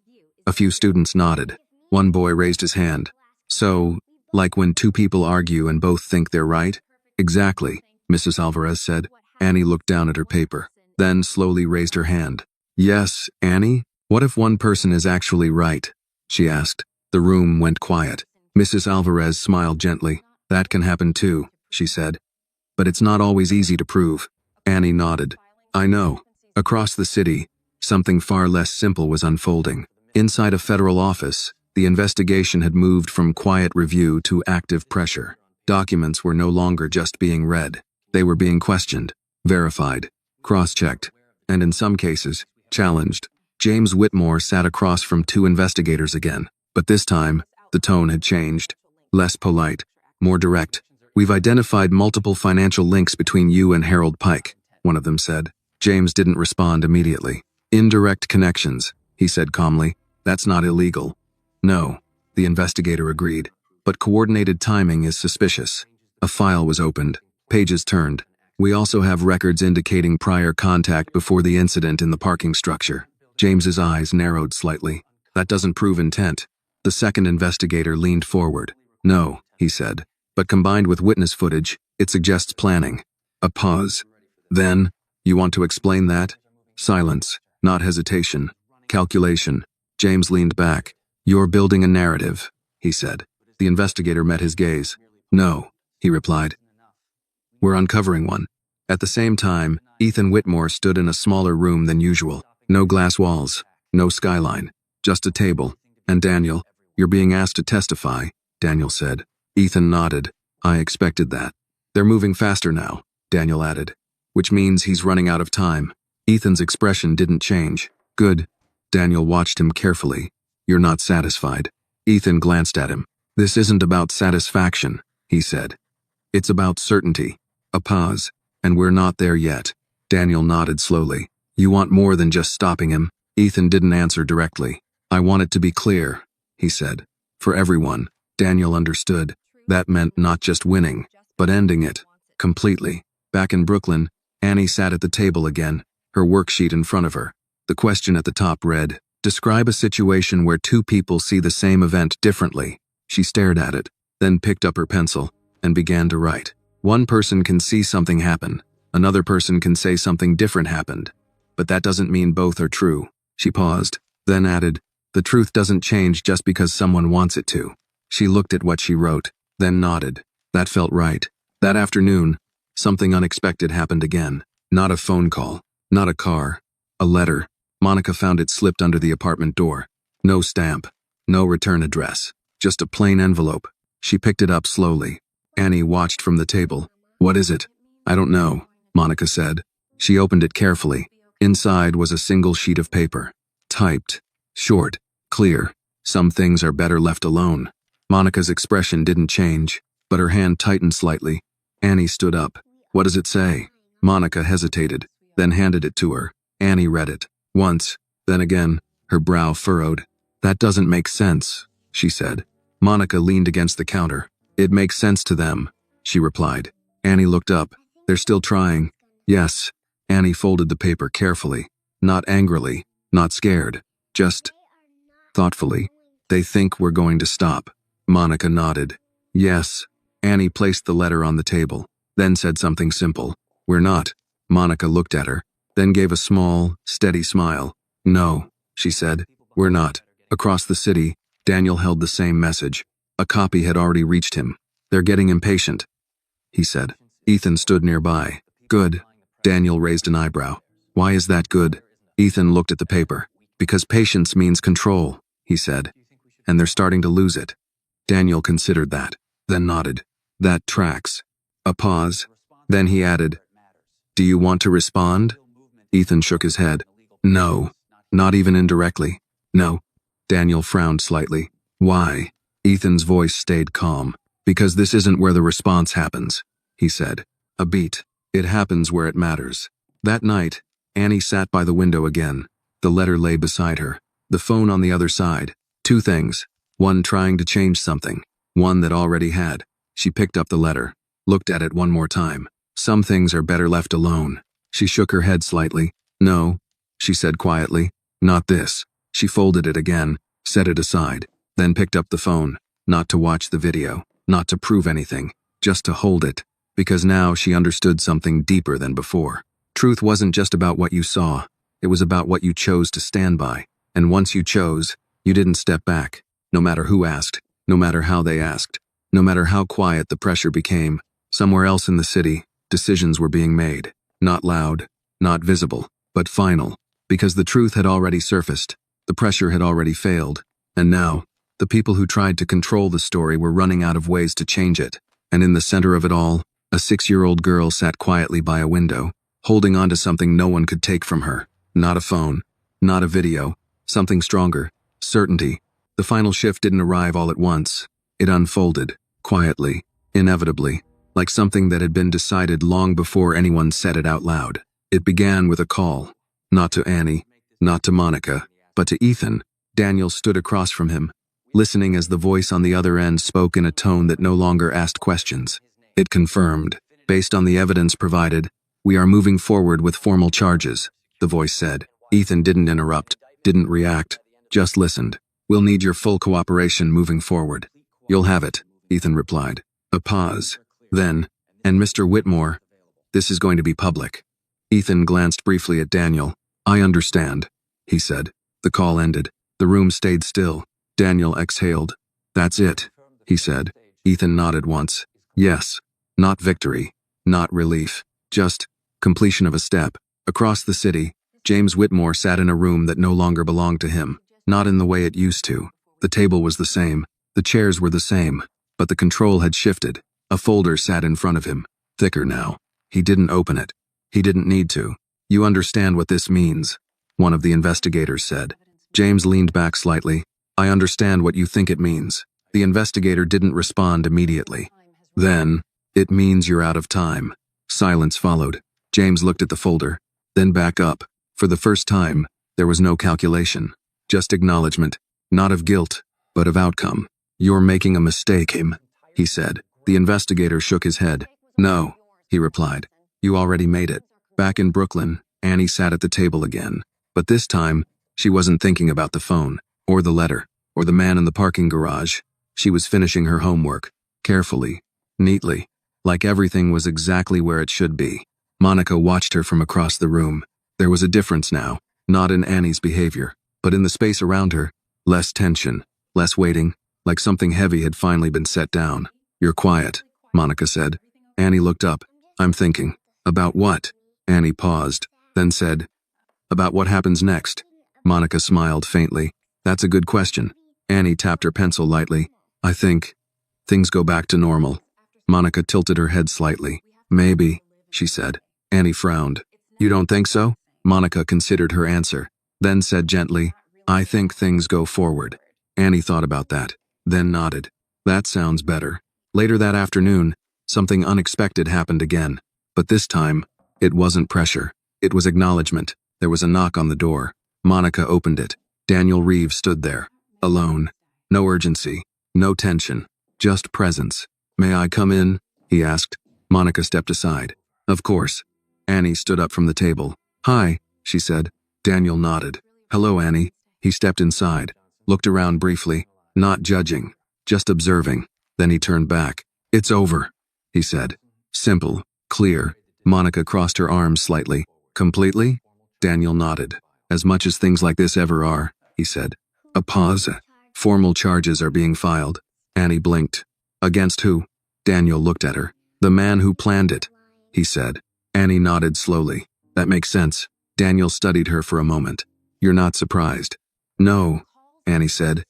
A few students nodded. One boy raised his hand. So, like when two people argue and both think they're right? Exactly, Mrs. Alvarez said. Annie looked down at her paper, then slowly raised her hand. Yes, Annie? What if one person is actually right? She asked. The room went quiet. Mrs. Alvarez smiled gently. That can happen too, she said. But it's not always easy to prove. Annie nodded. I know. Across the city, something far less simple was unfolding. Inside a federal office, the investigation had moved from quiet review to active pressure. Documents were no longer just being read. They were being questioned, verified, cross-checked, and in some cases, challenged. James Whitmore sat across from two investigators again, but this time, the tone had changed. Less polite, more direct. We've identified multiple financial links between you and Harold Pike, one of them said. James didn't respond immediately. Indirect connections, he said calmly. That's not illegal. No, the investigator agreed. But coordinated timing is suspicious. A file was opened. Pages turned. We also have records indicating prior contact before the incident in the parking structure. James's eyes narrowed slightly. That doesn't prove intent. The second investigator leaned forward. No, he said. But combined with witness footage, it suggests planning. A pause. Then, you want to explain that? Silence, not hesitation. Calculation. James leaned back. You're building a narrative, he said. The investigator met his gaze. No, he replied. We're uncovering one. At the same time, Ethan Whitmore stood in a smaller room than usual. No glass walls, no skyline, just a table. And Daniel, you're being asked to testify, Daniel said. Ethan nodded. I expected that. They're moving faster now, Daniel added. Which means he's running out of time. Ethan's expression didn't change. Good. Daniel watched him carefully. You're not satisfied. Ethan glanced at him. This isn't about satisfaction, he said. It's about certainty. A pause. And we're not there yet. Daniel nodded slowly. You want more than just stopping him? Ethan didn't answer directly. I want it to be clear, he said. For everyone. Daniel understood. That meant not just winning, but ending it. Completely. Back in Brooklyn, Annie sat at the table again, her worksheet in front of her. The question at the top read, describe a situation where two people see the same event differently. She stared at it, then picked up her pencil, and began to write. One person can see something happen. Another person can say something different happened. But that doesn't mean both are true. She paused, then added, the truth doesn't change just because someone wants it to. She looked at what she wrote, then nodded. That felt right. That afternoon, something unexpected happened again. Not a phone call, not a car, a letter. Monica found it slipped under the apartment door. No stamp, no return address, just a plain envelope. She picked it up slowly. Annie watched from the table. What is it? I don't know, Monica said. She opened it carefully. Inside was a single sheet of paper. Typed. Short. Clear. Some things are better left alone. Monica's expression didn't change, but her hand tightened slightly. Annie stood up. What does it say? Monica hesitated, then handed it to her. Annie read it. Once, then again, her brow furrowed. That doesn't make sense, she said. Monica leaned against the counter. It makes sense to them, she replied. Annie looked up. They're still trying. Yes. Annie folded the paper carefully. Not angrily, not scared. Just thoughtfully. They think we're going to stop. Monica nodded. Yes. Annie placed the letter on the table, then said something simple. We're not. Monica looked at her, then gave a small, steady smile. No, she said. We're not. Across the city, Daniel held the same message. A copy had already reached him. They're getting impatient, he said. Ethan stood nearby. Good. Daniel raised an eyebrow. Why is that good? Ethan looked at the paper. Because patience means control, he said. And they're starting to lose it. Daniel considered that, then nodded. That tracks. A pause. Then he added, do you want to respond? Ethan shook his head. No. Not even indirectly. No. Daniel frowned slightly. Why? Ethan's voice stayed calm. Because this isn't where the response happens, he said. A beat. It happens where it matters. That night, Annie sat by the window again. The letter lay beside her. The phone on the other side. Two things. One trying to change something. One that already had. She picked up the letter, looked at it one more time. Some things are better left alone. She shook her head slightly. No, she said quietly. Not this. She folded it again, set it aside, then picked up the phone, not to watch the video, not to prove anything, just to hold it, because now she understood something deeper than before. Truth wasn't just about what you saw, it was about what you chose to stand by, and once you chose, you didn't step back, no matter who asked, no matter how they asked, no matter how quiet the pressure became. Somewhere else in the city, decisions were being made, not loud, not visible, but final, because the truth had already surfaced, the pressure had already failed, and now, the people who tried to control the story were running out of ways to change it, and in the center of it all, a 6-year-old girl sat quietly by a window, holding on to something no one could take from her. Not a phone, not a video, something stronger, certainty. The final shift didn't arrive all at once. It unfolded, quietly, inevitably, like something that had been decided long before anyone said it out loud. It began with a call, not to Annie, not to Monica, but to Ethan. Daniel stood across from him, listening as the voice on the other end spoke in a tone that no longer asked questions. It confirmed, based on the evidence provided, "We are moving forward with formal charges," the voice said. Ethan didn't interrupt, didn't react, just listened. "We'll need your full cooperation moving forward." "You'll have it," Ethan replied. A pause. Then, "And Mr. Whitmore, this is going to be public." Ethan glanced briefly at Daniel. "I understand," he said. The call ended. The room stayed still. Daniel exhaled. "That's it," he said. Ethan nodded once. Yes. Not victory. Not relief. Just completion of a step. Across the city, James Whitmore sat in a room that no longer belonged to him. Not in the way it used to. The table was the same. The chairs were the same. But the control had shifted. A folder sat in front of him. Thicker now. He didn't open it. He didn't need to. "You understand what this means," one of the investigators said. James leaned back slightly. "I understand what you think it means." The investigator didn't respond immediately. "Then, it means you're out of time." Silence followed. James looked at the folder, then back up. For the first time, there was no calculation. Just acknowledgement, not of guilt, but of outcome. "You're making a mistake, he said. The investigator shook his head. "No," he replied. "You already made it." Back in Brooklyn, Annie sat at the table again. But this time, she wasn't thinking about the phone, or the letter, or the man in the parking garage. She was finishing her homework, carefully, neatly, like everything was exactly where it should be. Monica watched her from across the room. There was a difference now, not in Annie's behavior, but in the space around her. Less tension, less waiting, like something heavy had finally been set down. "You're quiet," Monica said. Annie looked up. "I'm thinking." "About what?" Annie paused, then said, "About what happens next." Monica smiled faintly. "That's a good question." Annie tapped her pencil lightly. "I think things go back to normal." Monica tilted her head slightly. "Maybe," she said. Annie frowned. "You don't think so?" Monica considered her answer, then said gently, "I think things go forward." Annie thought about that, then nodded. "That sounds better." Later that afternoon, something unexpected happened again. But this time, it wasn't pressure. It was acknowledgement. There was a knock on the door. Monica opened it. Daniel Reeves stood there, alone. No urgency, no tension, just presence. "May I come in?" he asked. Monica stepped aside. "Of course." Annie stood up from the table. "Hi," she said. Daniel nodded. "Hello, Annie." He stepped inside, looked around briefly, not judging, just observing. Then he turned back. "It's over," he said. Simple, clear. Monica crossed her arms slightly. "Completely?" Daniel nodded. "As much as things like this ever are," he said. A pause. "Formal charges are being filed." Annie blinked. "Against who?" Daniel looked at her. "The man who planned it," he said. Annie nodded slowly. "That makes sense." Daniel studied her for a moment. "You're not surprised?" "No," Annie said.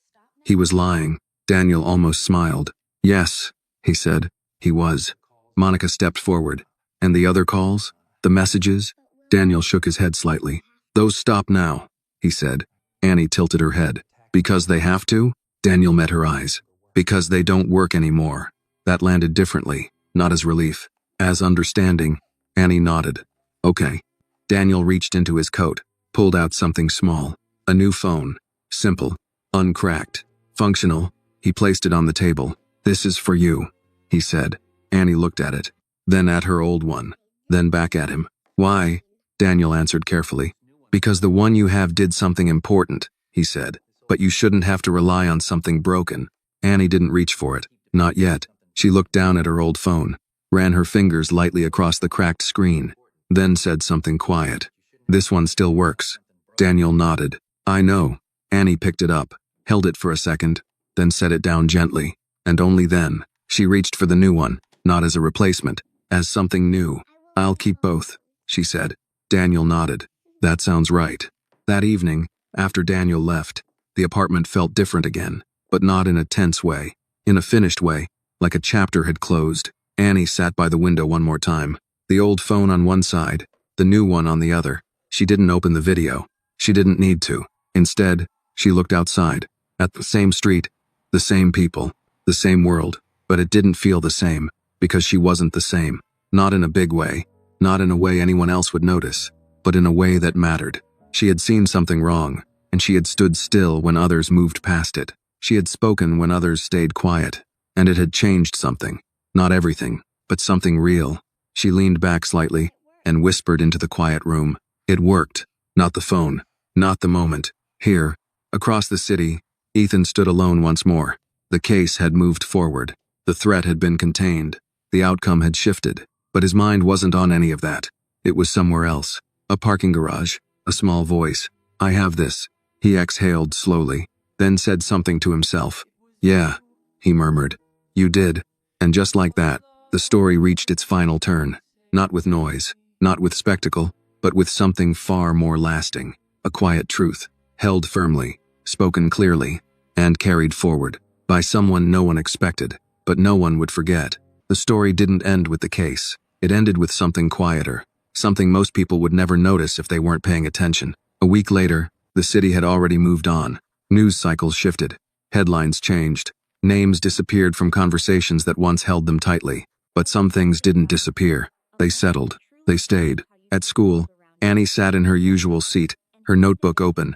He was lying. Daniel almost smiled. "Yes," he said. He was. Monica stepped forward. "And the other calls? The messages?" Daniel shook his head slightly. "Those stop now," he said. Annie tilted her head. "Because they have to?" Daniel met her eyes. "Because they don't work anymore." That landed differently, not as relief, as understanding. Annie nodded. "Okay." Daniel reached into his coat, pulled out something small. A new phone. Simple, uncracked, functional. He placed it on the table. "This is for you." he said. Annie looked at it, then at her old one, then back at him. Why? Daniel answered carefully. Because the one you have did something important, he said. But you shouldn't have to rely on something broken. Annie didn't reach for it. Not yet. She looked down at her old phone, ran her fingers lightly across the cracked screen, then said something quiet. This one still works. Daniel nodded. I know. Annie picked it up, held it for a second, then set it down gently, and only then, she reached for the new one, not as a replacement, as something new. I'll keep both, she said. Daniel nodded. That sounds right. That evening, after Daniel left, the apartment felt different again, but not in a tense way, in a finished way, like a chapter had closed. Annie sat by the window one more time, the old phone on one side, the new one on the other. She didn't open the video. She didn't need to. Instead, she looked outside, at the same street, the same people, the same world, but it didn't feel the same, because she wasn't the same. Not in a big way, not in a way anyone else would notice, but in a way that mattered. She had seen something wrong, and she had stood still when others moved past it. She had spoken when others stayed quiet, and it had changed something. Not everything, but something real. She leaned back slightly and whispered into the quiet room. It worked. Not the phone. Not the moment. Here, across the city, Ethan stood alone once more. The case had moved forward. The threat had been contained. The outcome had shifted. But his mind wasn't on any of that. It was somewhere else. A parking garage. A small voice. I have this. He exhaled slowly, then said something to himself. Yeah, he murmured. You did. And just like that, the story reached its final turn. Not with noise, not with spectacle, but with something far more lasting. A quiet truth, held firmly, spoken clearly, and carried forward by someone no one expected, but no one would forget. The story didn't end with the case. It ended with something quieter, something most people would never notice if they weren't paying attention. A week later, the city had already moved on. News cycles shifted. Headlines changed. Names disappeared from conversations that once held them tightly. But some things didn't disappear. They settled. They stayed. At school, Annie sat in her usual seat, her notebook open,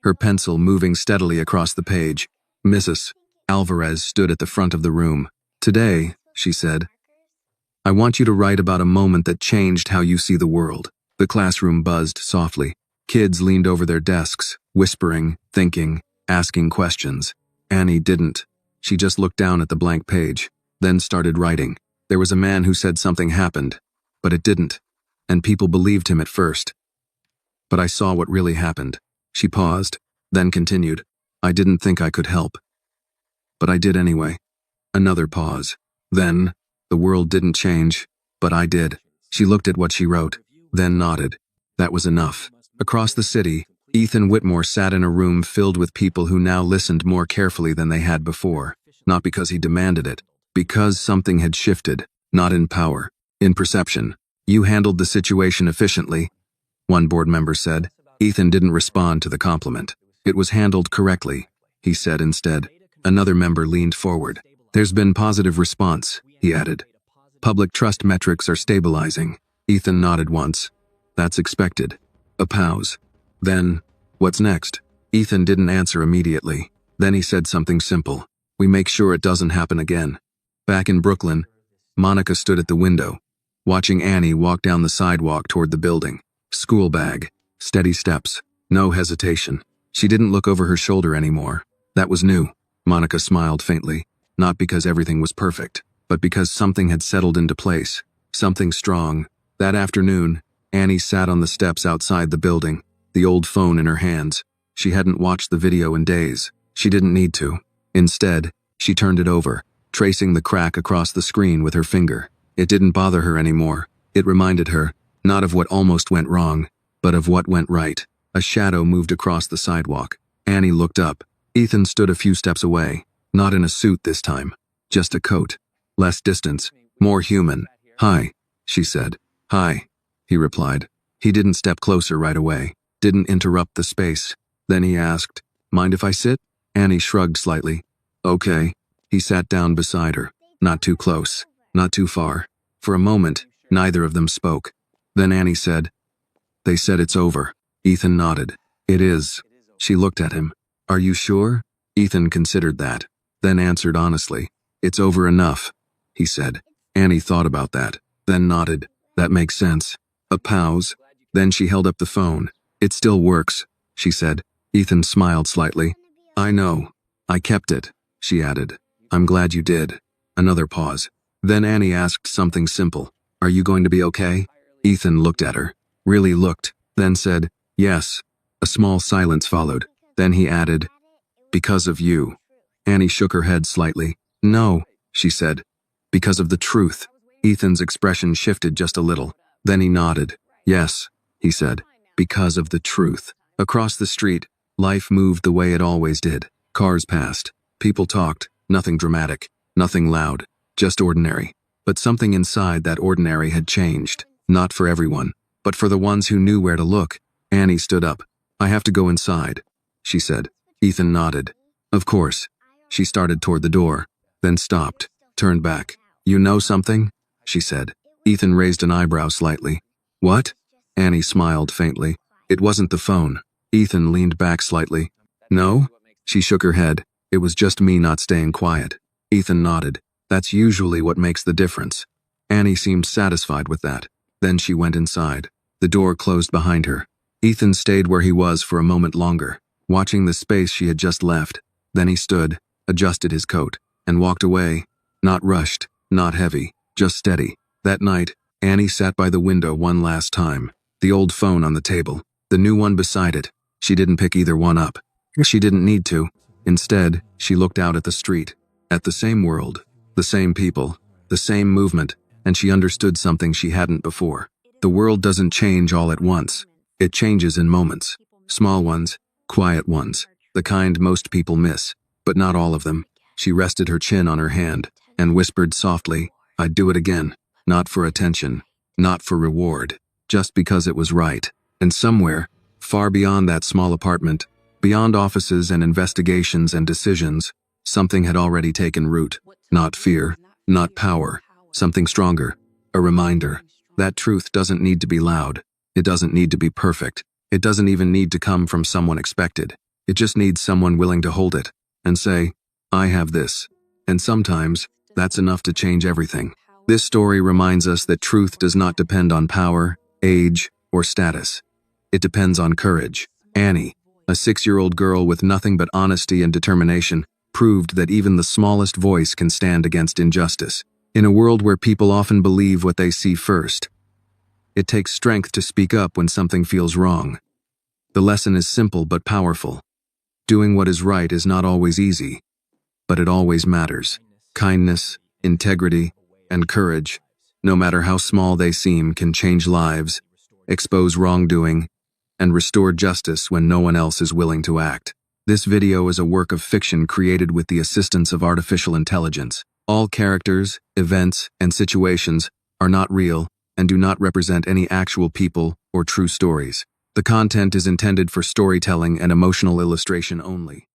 her pencil moving steadily across the page. Mrs. Alvarez stood at the front of the room. Today, she said, I want you to write about a moment that changed how you see the world. The classroom buzzed softly. Kids leaned over their desks, whispering, thinking, asking questions. Annie didn't. She just looked down at the blank page, then started writing. There was a man who said something happened, but it didn't, and people believed him at first. But I saw what really happened. She paused, then continued. I didn't think I could help. But I did anyway. Another pause. Then, the world didn't change, but I did. She looked at what she wrote, then nodded. That was enough. Across the city, Ethan Whitmore sat in a room filled with people who now listened more carefully than they had before. Not because he demanded it, because something had shifted, not in power, in perception. You handled the situation efficiently, one board member said. Ethan didn't respond to the compliment. It was handled correctly, he said instead. Another member leaned forward. There's been positive response, he added. Public trust metrics are stabilizing. Ethan nodded once. That's expected. A pause. Then, what's next? Ethan didn't answer immediately. Then he said something simple. We make sure it doesn't happen again. Back in Brooklyn, Monica stood at the window, watching Annie walk down the sidewalk toward the building. School bag, steady steps, no hesitation. She didn't look over her shoulder anymore. That was new. Monica smiled faintly, not because everything was perfect, but because something had settled into place. Something strong. That afternoon, Annie sat on the steps outside the building, the old phone in her hands. She hadn't watched the video in days. She didn't need to. Instead, she turned it over, tracing the crack across the screen with her finger. It didn't bother her anymore. It reminded her, not of what almost went wrong, but of what went right. A shadow moved across the sidewalk. Annie looked up. Ethan stood a few steps away, not in a suit this time, just a coat. Less distance, more human. Hi, she said. Hi, he replied. He didn't step closer right away, didn't interrupt the space. Then he asked, Mind if I sit? Annie shrugged slightly. Okay. He sat down beside her, not too close, not too far. For a moment, neither of them spoke. Then Annie said, They said it's over. Ethan nodded. It is. She looked at him. Are you sure? Ethan considered that, then answered honestly. It's over enough. he said. Annie thought about that, then nodded. That makes sense. A pause. Then she held up the phone. It still works, she said. Ethan smiled slightly. I know. I kept it, she added. I'm glad you did. Another pause. Then Annie asked something simple. Are you going to be okay? Ethan looked at her. Really looked, then said, yes. A small silence followed. Then he added, because of you. Annie shook her head slightly. No, she said. Because of the truth. Ethan's expression shifted just a little. Then he nodded. Yes, he said. Because of the truth. Across the street, life moved the way it always did. Cars passed. People talked. Nothing dramatic. Nothing loud. Just ordinary. But something inside that ordinary had changed. Not for everyone, but for the ones who knew where to look. Annie stood up. I have to go inside, she said. Ethan nodded. Of course. She started toward the door, then stopped, turned back. You know something? She said. Ethan raised an eyebrow slightly. What? Annie smiled faintly. It wasn't the phone. Ethan leaned back slightly. No? She shook her head. It was just me not staying quiet. Ethan nodded. That's usually what makes the difference. Annie seemed satisfied with that. Then she went inside. The door closed behind her. Ethan stayed where he was for a moment longer, watching the space she had just left. Then he stood, adjusted his coat, and walked away. Not rushed, not heavy, just steady. That night, Annie sat by the window one last time. The old phone on the table, the new one beside it. She didn't pick either one up. She didn't need to. Instead, she looked out at the street, at the same world, the same people, the same movement, and she understood something she hadn't before. The world doesn't change all at once. It changes in moments. Small ones, quiet ones, the kind most people miss, but not all of them. She rested her chin on her hand and whispered softly, I'd do it again. Not for attention, not for reward, just because it was right. And somewhere, far beyond that small apartment, beyond offices and investigations and decisions, something had already taken root. Not fear, not power, something stronger. A reminder. That truth doesn't need to be loud. It doesn't need to be perfect. It doesn't even need to come from someone expected. It just needs someone willing to hold it and say, I have this. And sometimes, that's enough to change everything. This story reminds us that truth does not depend on power, age, or status. It depends on courage. Annie, a 6-year-old girl with nothing but honesty and determination, proved that even the smallest voice can stand against injustice. In a world where people often believe what they see first, it takes strength to speak up when something feels wrong. The lesson is simple but powerful. Doing what is right is not always easy, but it always matters. Kindness, integrity, and courage, no matter how small they seem, can change lives, expose wrongdoing, and restore justice when no one else is willing to act. This video is a work of fiction created with the assistance of artificial intelligence. All characters, events, and situations are not real and do not represent any actual people or true stories. The content is intended for storytelling and emotional illustration only.